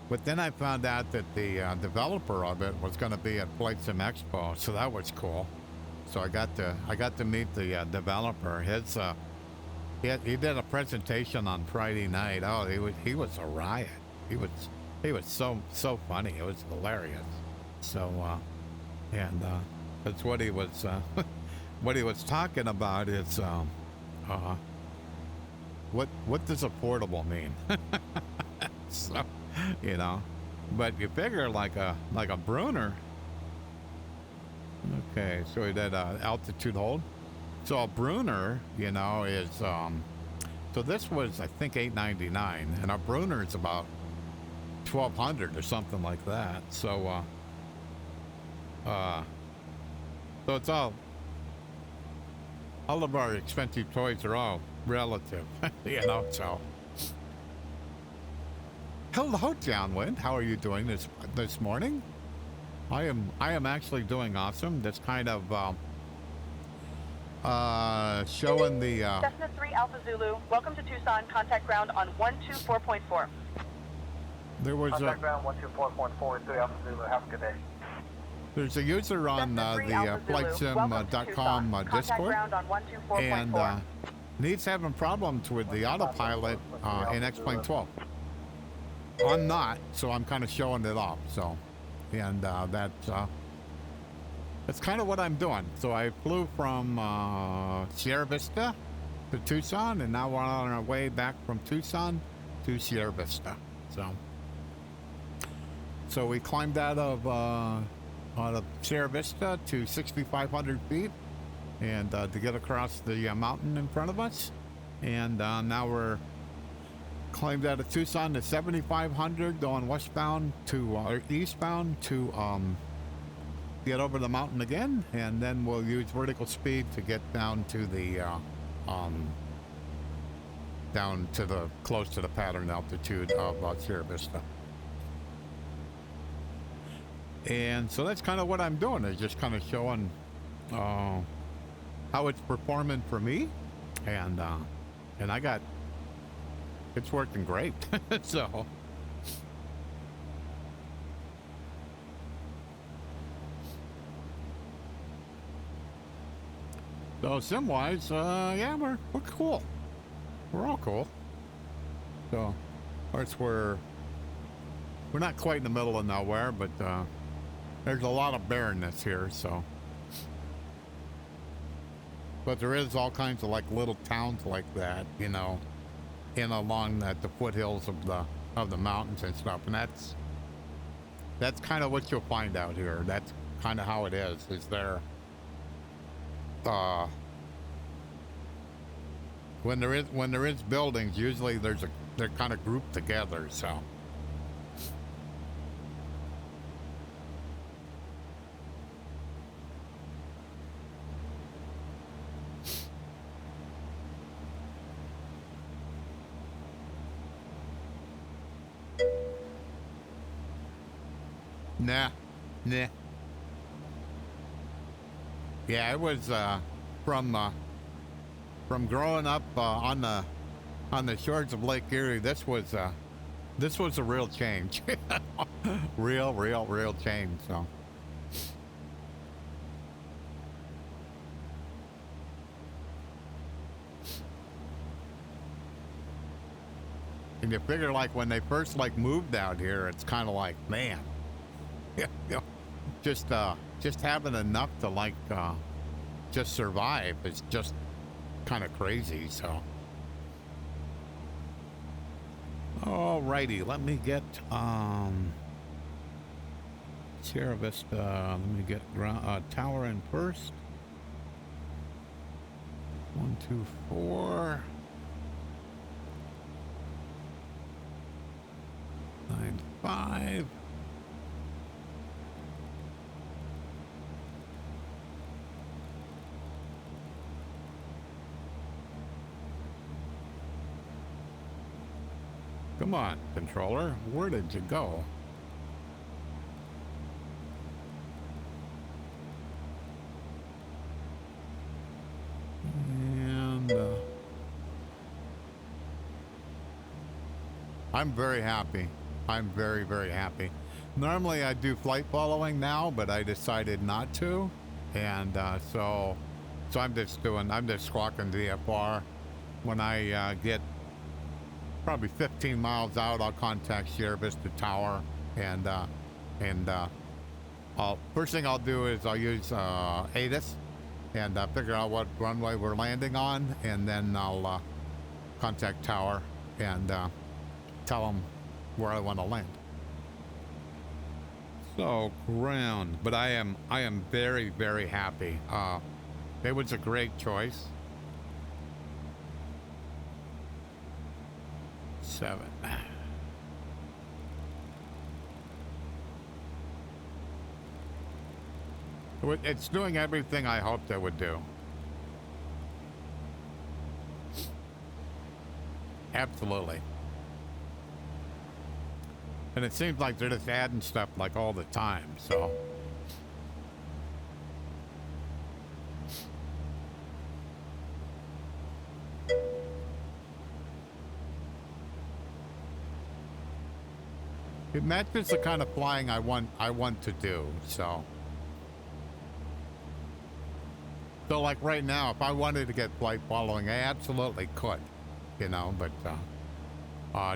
But then I found out that the developer of it was going to be at Flight Sim Expo, so that was cool. So I got to meet the developer. He did a presentation on Friday night. Oh, he was a riot. He was so funny. It was hilarious. So that's what he was what he was talking about is what does a portable mean? So, you know, but you figure like a Bruner. Okay, so we did altitude hold. So a Bruner, you know, is so this was I think $899, and a Bruner is about $1,200 or something like that. So so it's all of our expensive toys are all relative, you know. So hello, Downwind. How are you doing this morning? I am actually doing awesome. That's kind of showing the Cessna 3 Alpha Zulu. Welcome to Tucson. Contact ground on 124.4. There was Contact ground 124.4 3 Alpha Zulu. Have a good day. There's a user on the FlightSim.com Discord, and he's having problems with the autopilot in X-Plane 12. I'm not, so I'm kind of showing it off. So, and that's kind of what I'm doing. So I flew from Sierra Vista to Tucson, and now we're on our way back from Tucson to Sierra Vista. So we climbed out of Sierra Vista to 6,500 feet, and to get across the mountain in front of us, and now we're climbed out of Tucson to 7,500, going westbound to or eastbound to get over the mountain again, and then we'll use vertical speed to get down to the close to the pattern altitude of Sierra Vista. And so that's kind of what I'm doing, is just kind of showing how it's performing for me, and it's working great. So sim-wise, yeah, we're cool. We're all cool. So, of course, we're not quite in the middle of nowhere, but there's a lot of barrenness here, so. But there is all kinds of like little towns like that, you know, in along the foothills of the mountains and stuff, and that's kind of what you'll find out here. That's kind of how it is there. When there is buildings, usually they're kind of grouped together, so. Nah. Yeah, it was from growing up on the shores of Lake Erie. This was a real change. real change. So. And you figure, like, when they first like moved out here, it's kind of like, man. You know, just having enough to like just survive is just kind of crazy. So alrighty, let me get Sierra Vista. Let me get tower in first. 124. 95. Come on, controller. Where did you go? And I'm very happy. I'm very, very happy. Normally I do flight following now, but I decided not to. And so I'm just squawking VFR. When I get probably 15 miles out, I'll contact Sierra Vista Tower, and first thing I'll do is I'll use ATIS and figure out what runway we're landing on, and then I'll contact Tower and tell them where I want to land. So ground, but I am very, very happy. It was a great choice. 7. It's doing everything I hoped it would do. Absolutely. And it seems like they're just adding stuff like all the time, so. It matches the kind of flying I want to do, so. So like right now, if I wanted to get flight following, I absolutely could, you know, but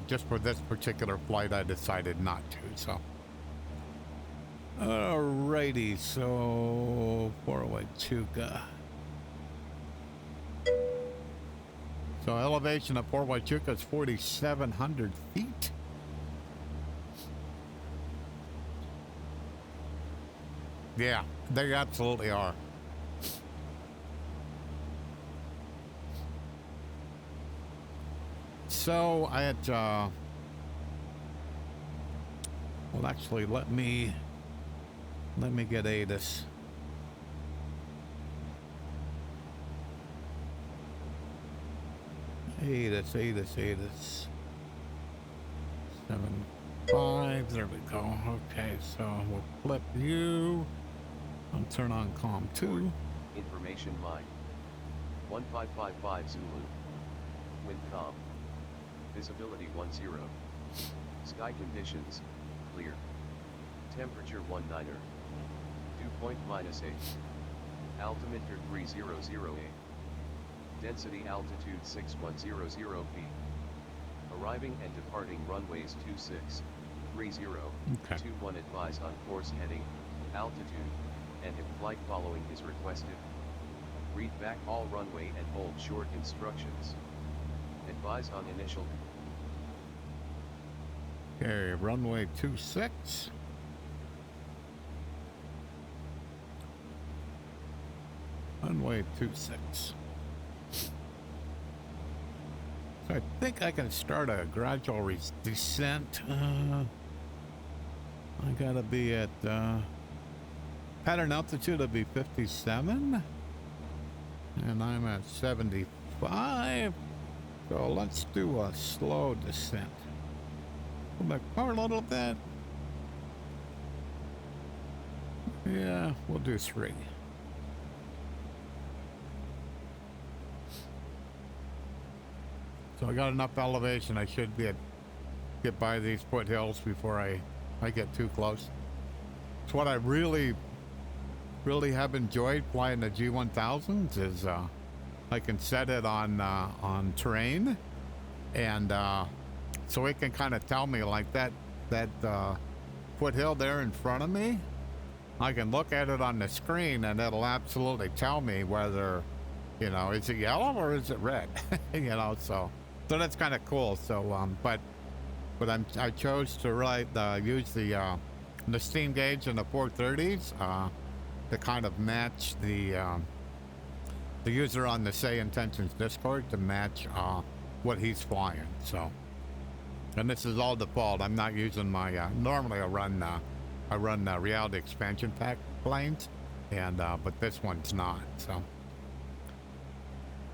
just for this particular flight, I decided not to, so. Alrighty, so Fort Huachuca. So elevation of Fort Huachuca is 4,700 feet. Yeah, they absolutely are. So I had, well, actually, let me get ATIS. ATIS. 7.5, there we go. Okay, so we'll flip you. I'll turn on COM 2. Information line. 1555 Zulu. Wind calm. Visibility 10. Sky conditions, clear. Temperature 19er. Dew point -8. Altimeter 300A. Density altitude 6100 feet. Arriving and departing runways 26, 30, Okay. 21 advise on course heading, altitude, and if flight following is requested. Read back all runway and hold short instructions. Advise on initial. Okay, runway 26. Runway 26. So I think I can start a gradual descent. I gotta be at pattern altitude will be 57, and I'm at 75. So let's do a slow descent. Go back forward a little bit. Yeah, we'll do 3. So I got enough elevation. I should get by these foothills before I get too close. It's what I really have enjoyed flying the G1000s is I can set it on terrain, and so it can kind of tell me like that foothill there in front of me. I can look at it on the screen and it'll absolutely tell me whether, you know, is it yellow or is it red? You know, so that's kind of cool. So but I chose to use the steam gauge in the 430s to kind of match the the user on the Say Intentions Discord to match what he's flying. So, and this is all default. I'm not using my normally I run reality expansion pack planes, and but this one's not.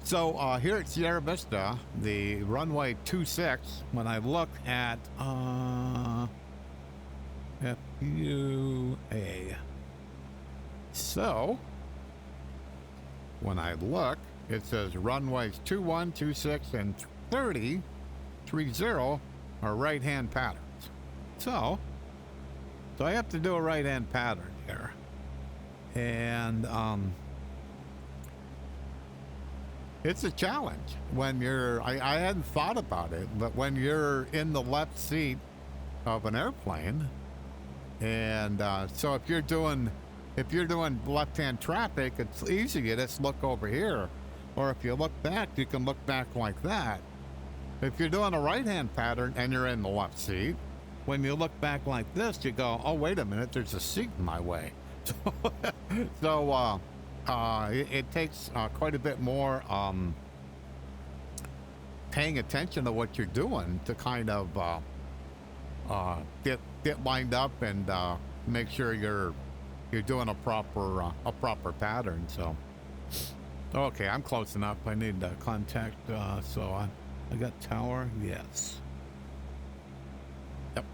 So here at Sierra Vista, the runway 26. When I look at FUA, so when I look, it says runways 21, 26, and 30 are right-hand patterns. So I have to do a right-hand pattern here. And it's a challenge when you're, I hadn't thought about it, but when you're in the left seat of an airplane, and so if you're doing left-hand traffic, it's easy. You just look over here. Or if you look back, you can look back like that. If you're doing a right-hand pattern and you're in the left seat, when you look back like this, you go, oh, wait a minute, there's a seat in my way. So it takes quite a bit more paying attention to what you're doing to kind of get lined up and make sure you're doing a proper pattern. So okay, I'm close enough. I need to contact. So I got tower. Yes. Yep.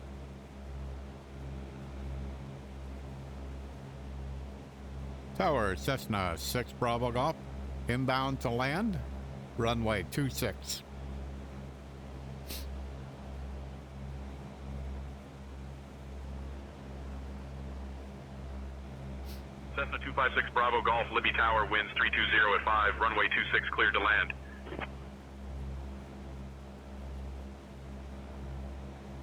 Tower Cessna 6 Bravo Golf, inbound to land, runway 26. Cessna 256 Bravo Golf, Libby Tower, winds 320 at 5, runway 26 cleared to land.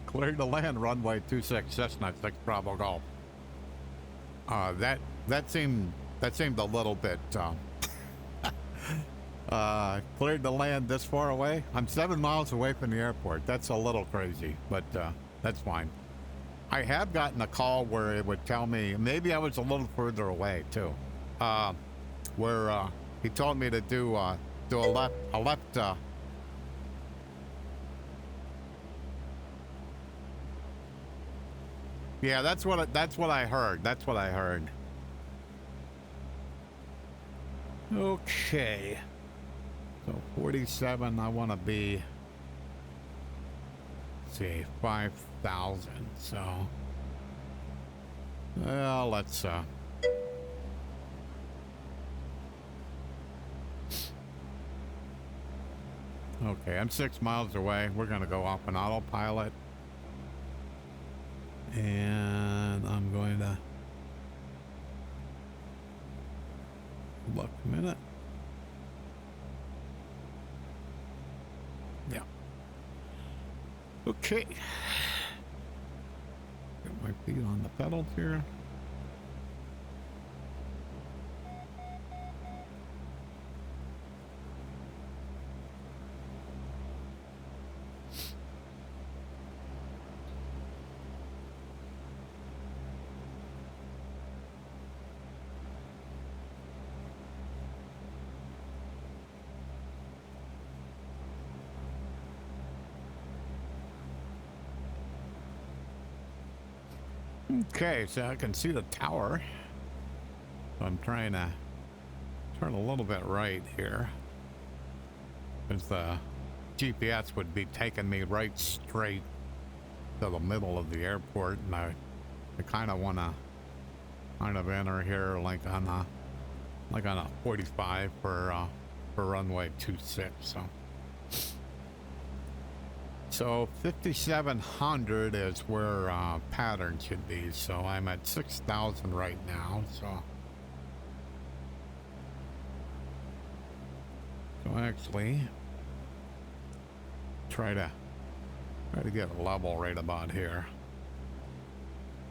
Cleared to land, runway 26, Cessna 6 Bravo Golf. That seemed a little bit cleared to land this far away. I'm 7 miles away from the airport. That's a little crazy, but that's fine. I have gotten a call where it would tell me, maybe I was a little further away too, where he told me to do a left. Yeah, that's what I heard. That's what I heard. Okay. So 47. I want to be. Let's see, 5,000. So. Well, let's. Okay, I'm 6 miles away. We're gonna go off an autopilot. And I'm going to look a minute. Yeah. Okay. Get my feet on the pedals here. Okay, so I can see the tower. So I'm trying to turn a little bit right here, because the GPS would be taking me right straight to the middle of the airport, and I kind of want to kind of enter here like on a 45 for runway 26. So 5,700 is where pattern should be. So I'm at 6,000 right now. So actually try to get a level right about here.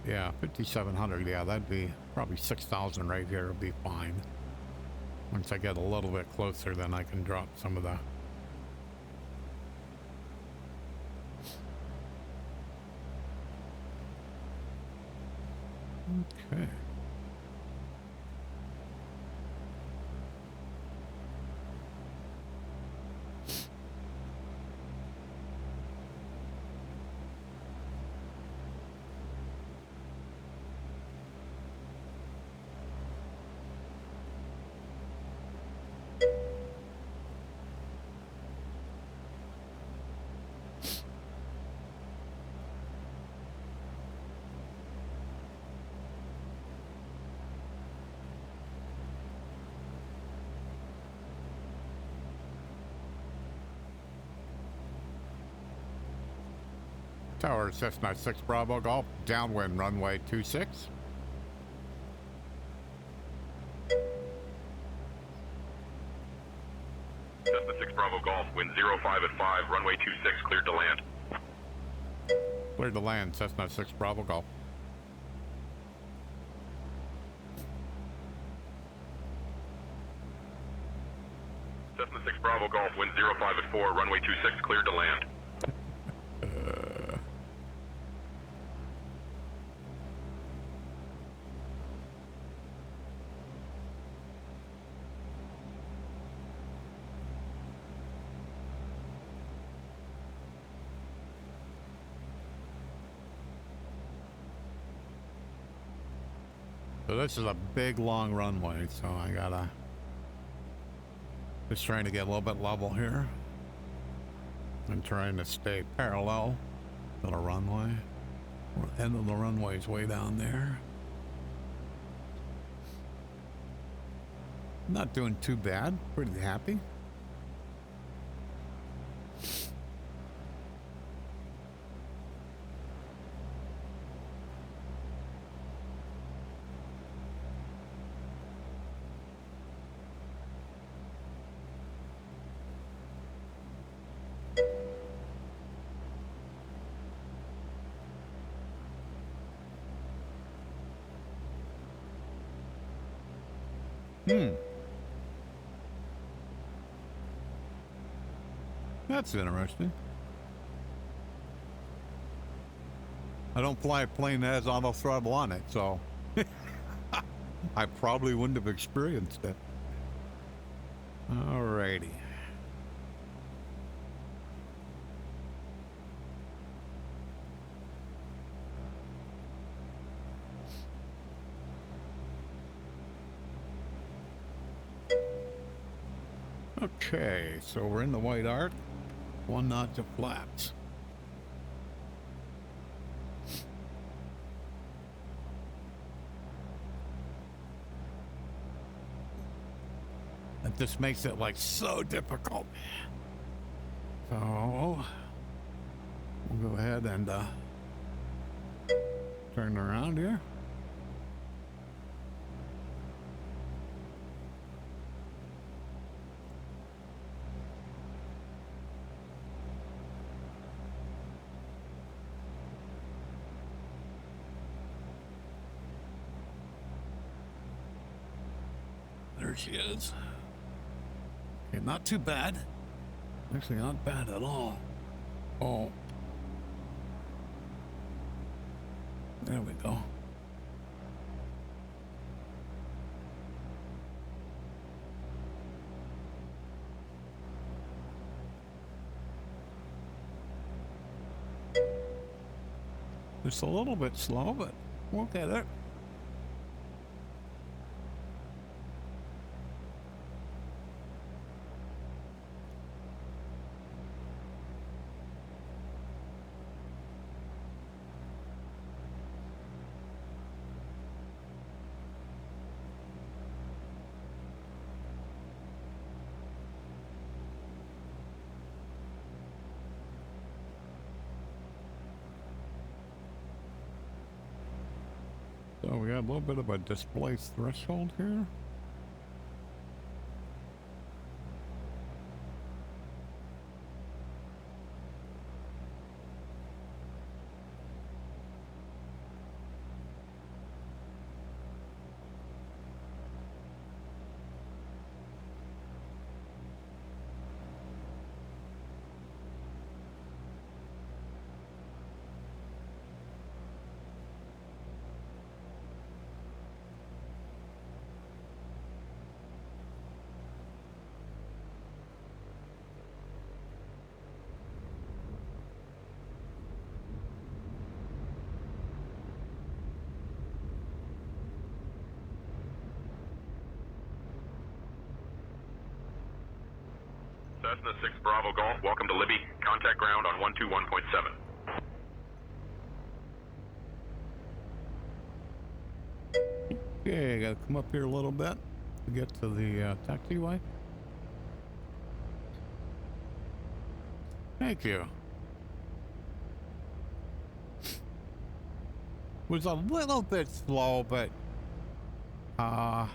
Yeah, 5,700. Yeah, that'd be probably 6,000 right here. Would be fine. Once I get a little bit closer, then I can drop some of the. Okay. Tower Cessna 6 Bravo Golf, downwind runway 26. Cessna 6 Bravo Golf, wind 05 at 5, runway 26, cleared to land. Cleared to land, Cessna 6 Bravo Golf. Cessna 6 Bravo Golf, wind 05 at 4, runway 26, cleared to land. So this is a big, long runway, so I gotta just trying to get a little bit level here. I'm trying to stay parallel to the runway. The end of the runway is way down there. Not doing too bad. Pretty happy. That's interesting. I don't fly a plane that has auto throttle on it, so I probably wouldn't have experienced it. Alrighty. Okay, so we're in the white arc. 1 knot to flaps. That just makes it like so difficult. So we'll go ahead and turn around here. There she is. Okay, not too bad. Actually, not bad at all. Oh. There we go. Just a little bit slow, but we'll get it. So we got a little bit of a displaced threshold here. Cessna 6 Bravo Golf, welcome to Libby. Contact ground on 121.7. Okay, I gotta come up here a little bit to get to the taxiway. Thank you. was a little bit slow, but I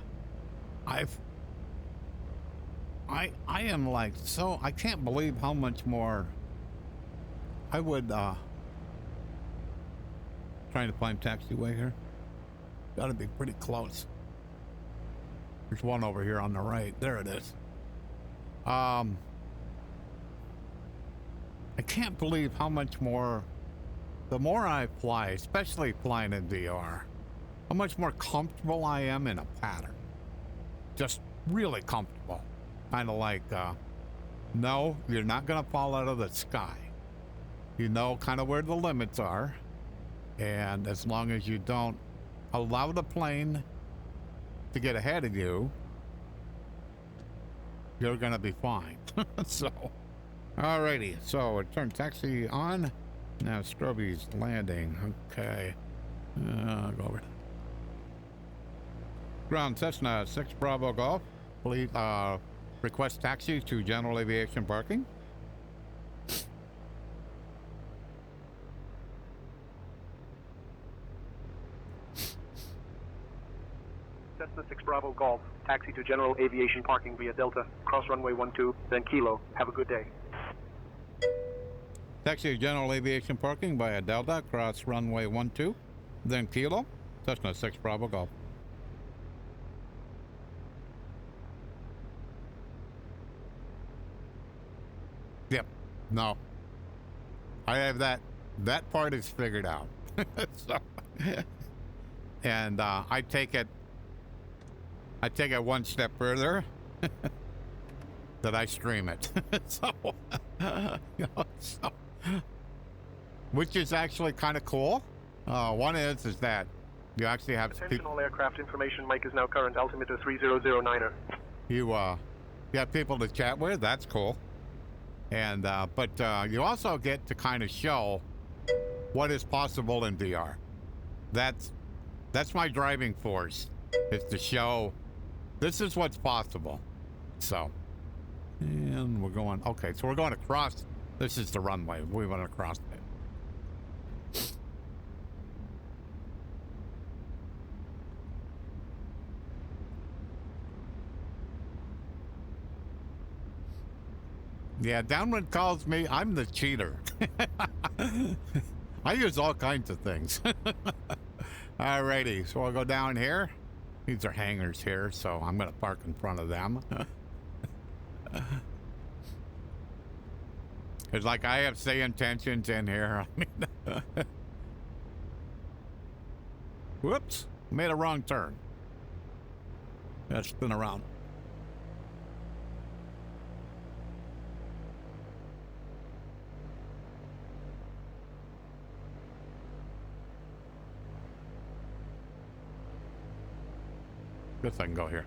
am like, so I can't believe how much more I would trying to find taxiway here. Gotta be pretty close. There's one over here on the right. There it is. I can't believe how much more, the more I fly, especially flying in VR, how much more comfortable I am in a pattern. Just really comfortable. Kind of like, no, you're not going to fall out of the sky. You know kind of where the limits are. And as long as you don't allow the plane to get ahead of you, you're going to be fine. So, alrighty. So, turn taxi on. Now, Stroby's landing. Okay. Go over. Ground Cessna 6 Bravo Golf. Please, request taxi to general aviation parking. Cessna 6 Bravo Golf. Taxi to general aviation parking via Delta. Cross runway 12, then Kilo. Have a good day. Taxi to general aviation parking via Delta. Cross runway 12, then Kilo. Cessna 6 Bravo Golf. Yep. No. I have that. That part is figured out. So, and I take it one step further. That I stream it. So, which is actually kind of cool. One is that you actually have Attention all aircraft information. Mike is now current altimeter 3009er. You have people to chat with. That's cool. And but you also get to kind of show what is possible in VR. That's my driving force, is to show this is what's possible. So, and we're going, okay, so we're going across. This is the runway. We went across it. Yeah, Downwind calls me, I'm the cheater. I use all kinds of things. Alrighty, so I'll go down here. These are hangars here, so I'm going to park in front of them. It's like I have Say Intentions in here. I mean, whoops, made a wrong turn. Let's spin around. Guess I can go here.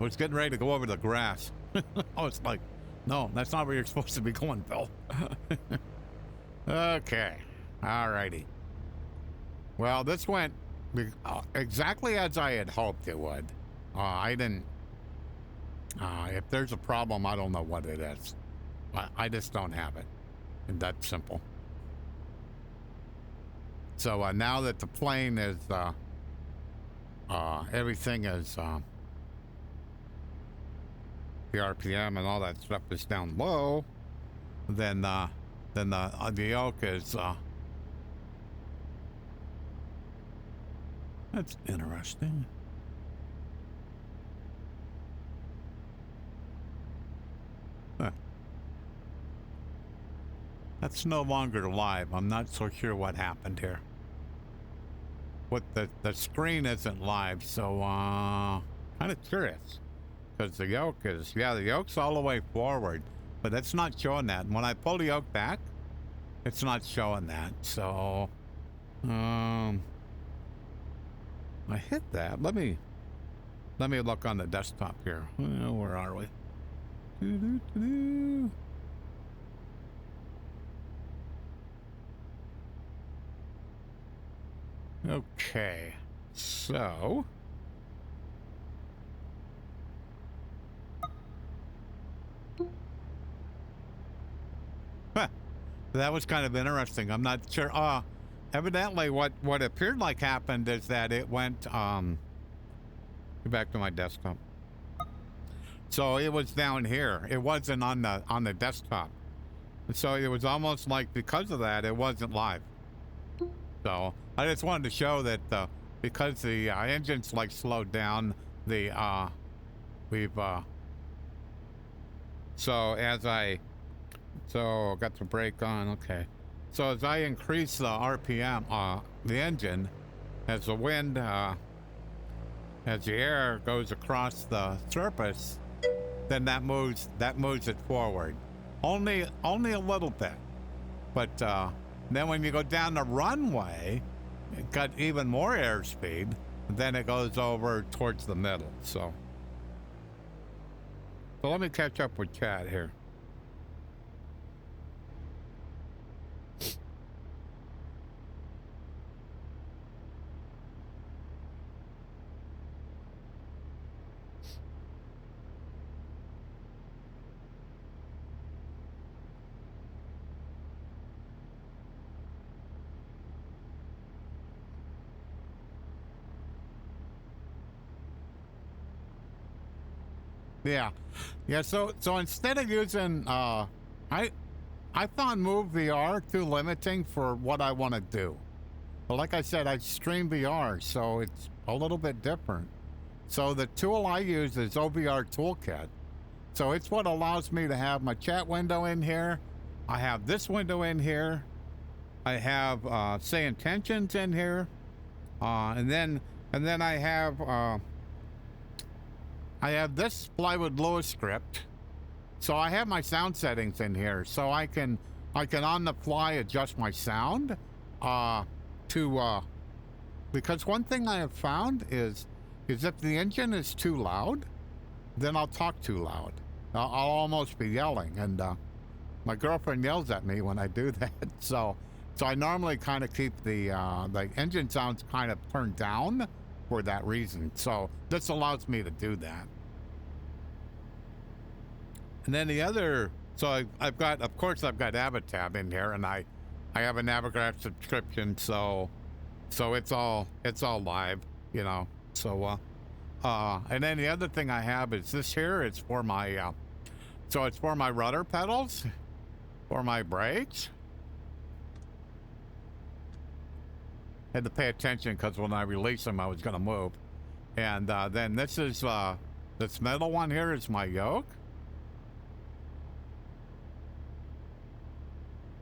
I was getting ready to go over the grass. I was like, no, that's not where you're supposed to be going, Bill. Okay. Alrighty. Well, this went exactly as I had hoped it would. I didn't... if there's a problem, I don't know what it is. I just don't have it. And that's simple. So now that the plane is... everything is, the RPM and all that stuff is down low, then the yoke is, that's interesting. Huh. That's no longer live. I'm not so sure what happened here. What the screen isn't live, so kind of curious, because the yoke is, yeah, the yoke's all the way forward, but it's not showing that. And when I pull the yoke back, it's not showing that. So I hit that. Let me look on the desktop here. Where are we? Okay, so that was kind of interesting. I'm not sure. evidently what appeared like happened is that it went, get back to my desktop. So it was down here. It wasn't on the desktop. And so it was almost like because of that, it wasn't live. So I just wanted to show that because the engine's like slowed down, the so got the brake on. Okay. So as I increase the RPM, the engine, as the wind, as the air goes across the surface, then that moves it forward. Only a little bit. But then when you go down the runway, it got even more airspeed. Then it goes over towards the middle. So let me catch up with Chad here. Yeah. So instead of using, I found Move VR too limiting for what I want to do. But like I said, I stream VR, so it's a little bit different. So the tool I use is OVR Toolkit. So it's what allows me to have my chat window in here. I have this window in here. I have SayIntentions in here, and then I have this Plywood Lewis script. So I have my sound settings in here, so I can on the fly adjust my sound because one thing I have found is if the engine is too loud, then I'll talk too loud. I'll almost be yelling, and my girlfriend yells at me when I do that. So I normally kind of keep the engine sounds kind of turned down for that reason. So this allows me to do that. And then the other, so I've got Avatab in here, and I have a Navigraph subscription, so it's all live, you know. So and then the other thing I have is this here. It's for my it's for my rudder pedals, for my brakes. Had to pay attention because when I release them, I was going to move. And then this is this metal one here is my yoke.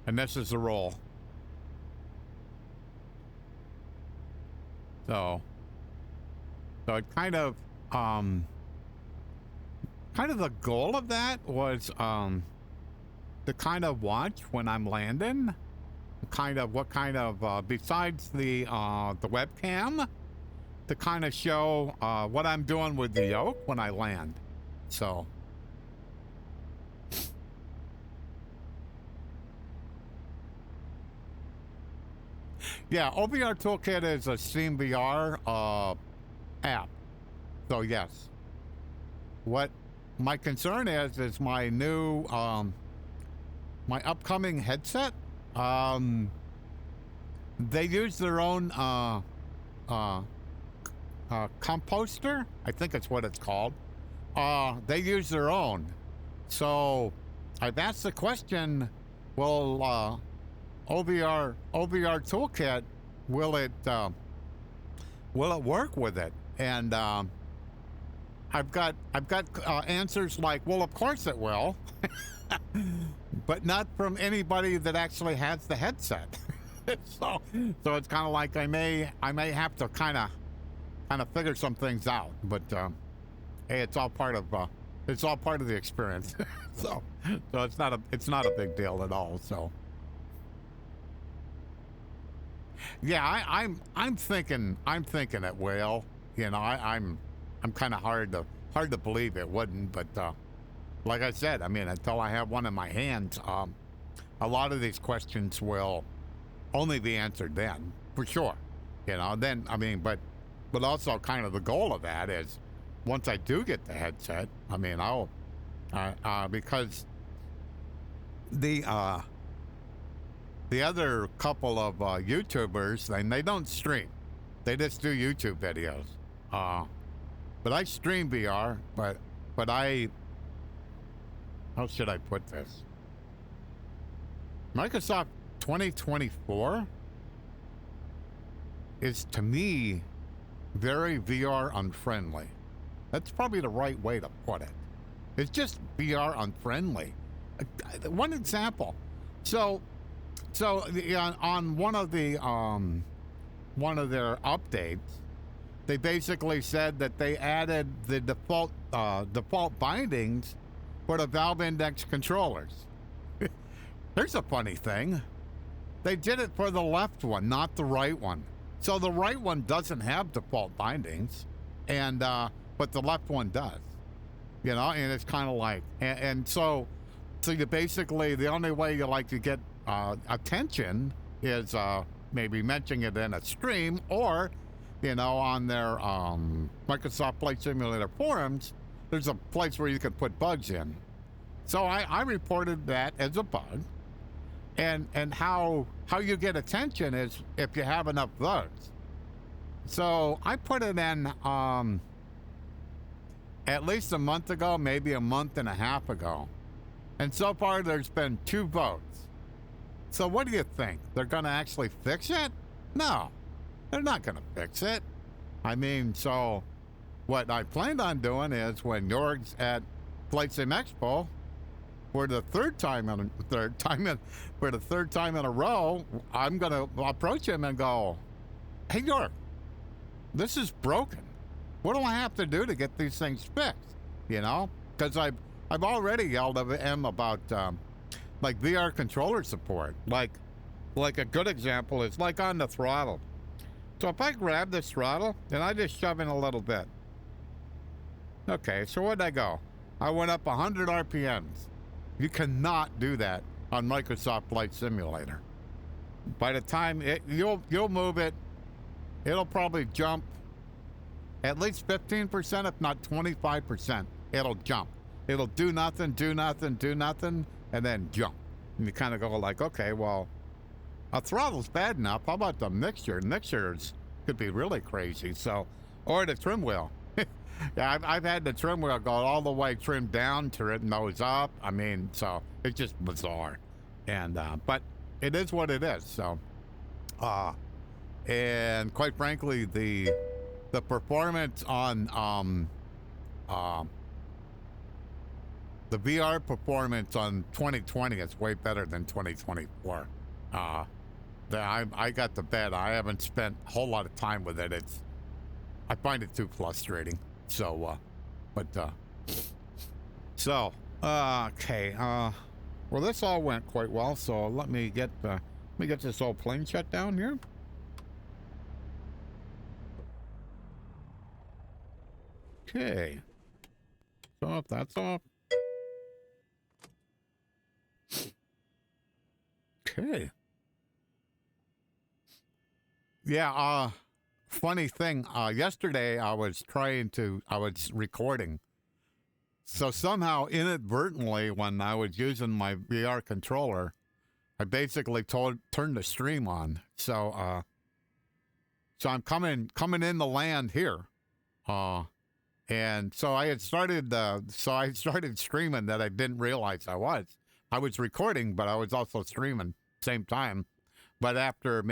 And this is the roll. So it kind of the goal of that was to kind of watch when I'm landing, besides the webcam, to kind of show what I'm doing with the yoke when I land. So yeah, OVR Toolkit is a Steam VR app. So yes. What my concern is my new my upcoming headset. They use their own composter. I think it's what it's called. They use their own. So I've asked the question, will OVR Toolkit, will it work with it? And I've got answers like, well, of course it will, but not from anybody that actually has the headset. so it's kind of like I may have to kind of figure some things out. But hey, it's all part of the experience. so it's not a big deal at all. So. Yeah, I'm thinking it will. You know, I'm kind of hard to believe it wouldn't, but like I said, I mean, until I have one in my hands, a lot of these questions will only be answered then, for sure. You know, then I mean, but also kind of the goal of that is once I do get the headset, I mean, I'll because the other couple of YouTubers, they don't stream. They just do YouTube videos. But I stream VR, but I, how should I put this? Microsoft 2024 is, to me, very VR unfriendly. That's probably the right way to put it. It's just VR unfriendly. One example. So on one of their updates, they basically said that they added the default bindings for the Valve Index controllers. Here's a funny thing. They did it for the left one, not the right one. So the right one doesn't have default bindings, and but the left one does. You know, and it's kind of like, and so you basically, the only way you like to get attention is maybe mentioning it in a stream, or, you know, on their Microsoft Flight Simulator forums, there's a place where you can put bugs in. So I reported that as a bug, and how you get attention is if you have enough votes. So I put it in at least a month ago, maybe a month and a half ago. And so far, there's been 2 votes. So what do you think? They're going to actually fix it? No, they're not going to fix it. I mean, so what I planned on doing is when Jorg's at Flight Sim Expo, for the third time in a row, I'm going to approach him and go, "Hey, Jorg, this is broken. What do I have to do to get these things fixed?" You know, because I've already yelled at him about like VR controller support. Like a good example is like on the throttle. So if I grab this throttle and I just shove in a little bit. Okay, so where'd I go? I went up 100 RPMs. You cannot do that on Microsoft Flight Simulator. By the time you'll move it, it'll probably jump at least 15%, if not 25%. It'll jump. It'll do nothing, and then jump. And you kind of go like, okay, well, a throttle's bad enough. How about the mixture? Mixtures could be really crazy. So, or the trim wheel. Yeah, I've had the trim wheel go all the way trimmed down to it nose up. I mean, so it's just bizarre. And but it is what it is. So, and quite frankly, the performance on the VR performance on 2020 is way better than 2024. I got the bet. I haven't spent a whole lot of time with it. I find it too frustrating. So, okay. Well, this all went quite well. So let me get this old plane shut down here. Okay. So if that's off. Okay. Yeah, funny thing, yesterday I was recording. So somehow inadvertently, when I was using my VR controller, I basically turned the stream on. So I'm coming in the land here. And so I started streaming that I didn't realize I was. I was recording, but I was also streaming same time. But after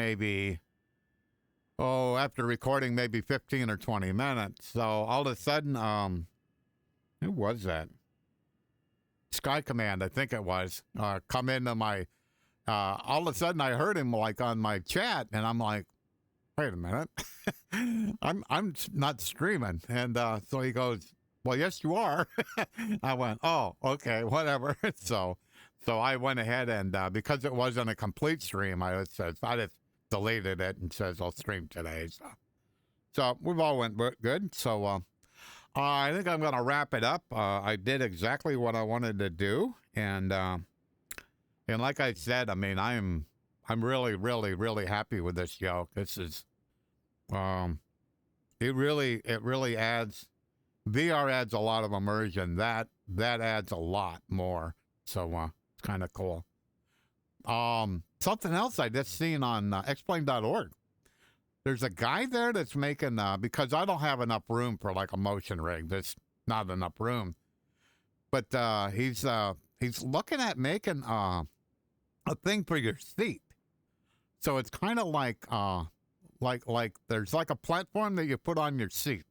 recording maybe 15 or 20 minutes, so all of a sudden, who was that? Sky Command, I think it was, come into my, all of a sudden I heard him like on my chat, and I'm like, wait a minute, I'm not streaming. And so he goes, well, yes, you are. I went, oh, okay, whatever. So I went ahead and because it wasn't a complete stream, I just deleted it and says I'll stream today. So we've all went good. So I think I'm going to wrap it up. I did exactly what I wanted to do, and like I said, I mean, I'm really, really, really happy with this yoke. This is, it really adds, VR adds a lot of immersion. That adds a lot more. So it's kind of cool. something else I just seen on explain.org. There's a guy there that's making, because I don't have enough room for like a motion rig. There's not enough room. But he's looking at making a thing for your seat. So it's kind of like there's like a platform that you put on your seat.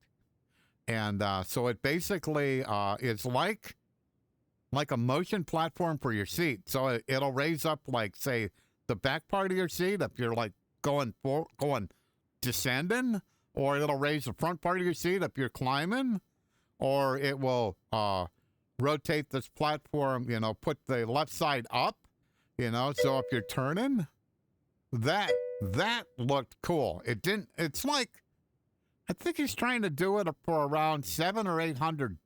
And so it basically is like a motion platform for your seat. So it'll raise up, like, say, the back part of your seat if you're like going descending, or it'll raise the front part of your seat if you're climbing, or it will rotate this platform, you know, put the left side up, you know, so if you're turning, that looked cool. It's like, I think he's trying to do it for around $700 or $800.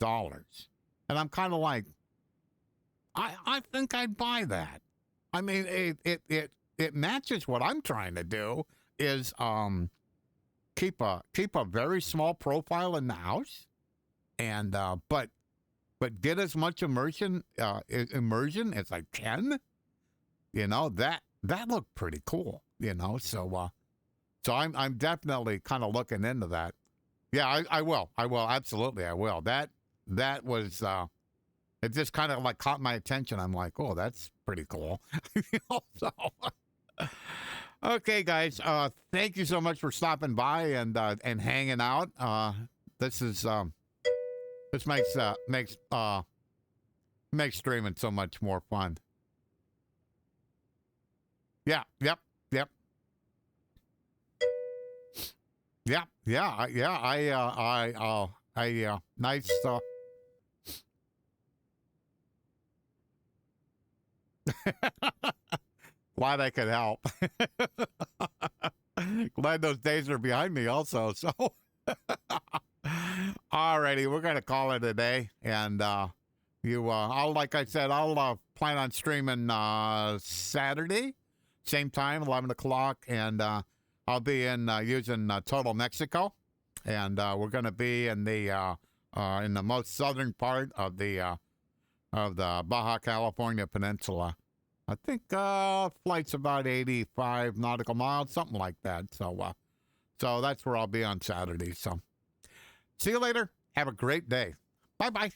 And I'm kind of like, I think I'd buy that. I mean, it matches what I'm trying to do, is keep a very small profile in the house, and but get as much immersion as I can. You know, that looked pretty cool. You know, so I'm definitely kind of looking into that. Yeah, I will absolutely, I will. That was it just kind of like caught my attention. I'm like, oh, that's pretty cool. You know, so. Okay, guys. Thank you so much for stopping by and hanging out. This makes streaming so much more fun. Yeah. Yep. Yeah. Nice. Glad I could help. Glad those days are behind me also. So, alrighty, we're going to call it a day. And like I said, I'll plan on streaming Saturday, same time, 11 o'clock. And I'll be using Total Mexico. And we're going to be in the most southern part of the Baja California Peninsula. I think flight's about 85 nautical miles, something like that. So that's where I'll be on Saturday. So see you later. Have a great day. Bye-bye.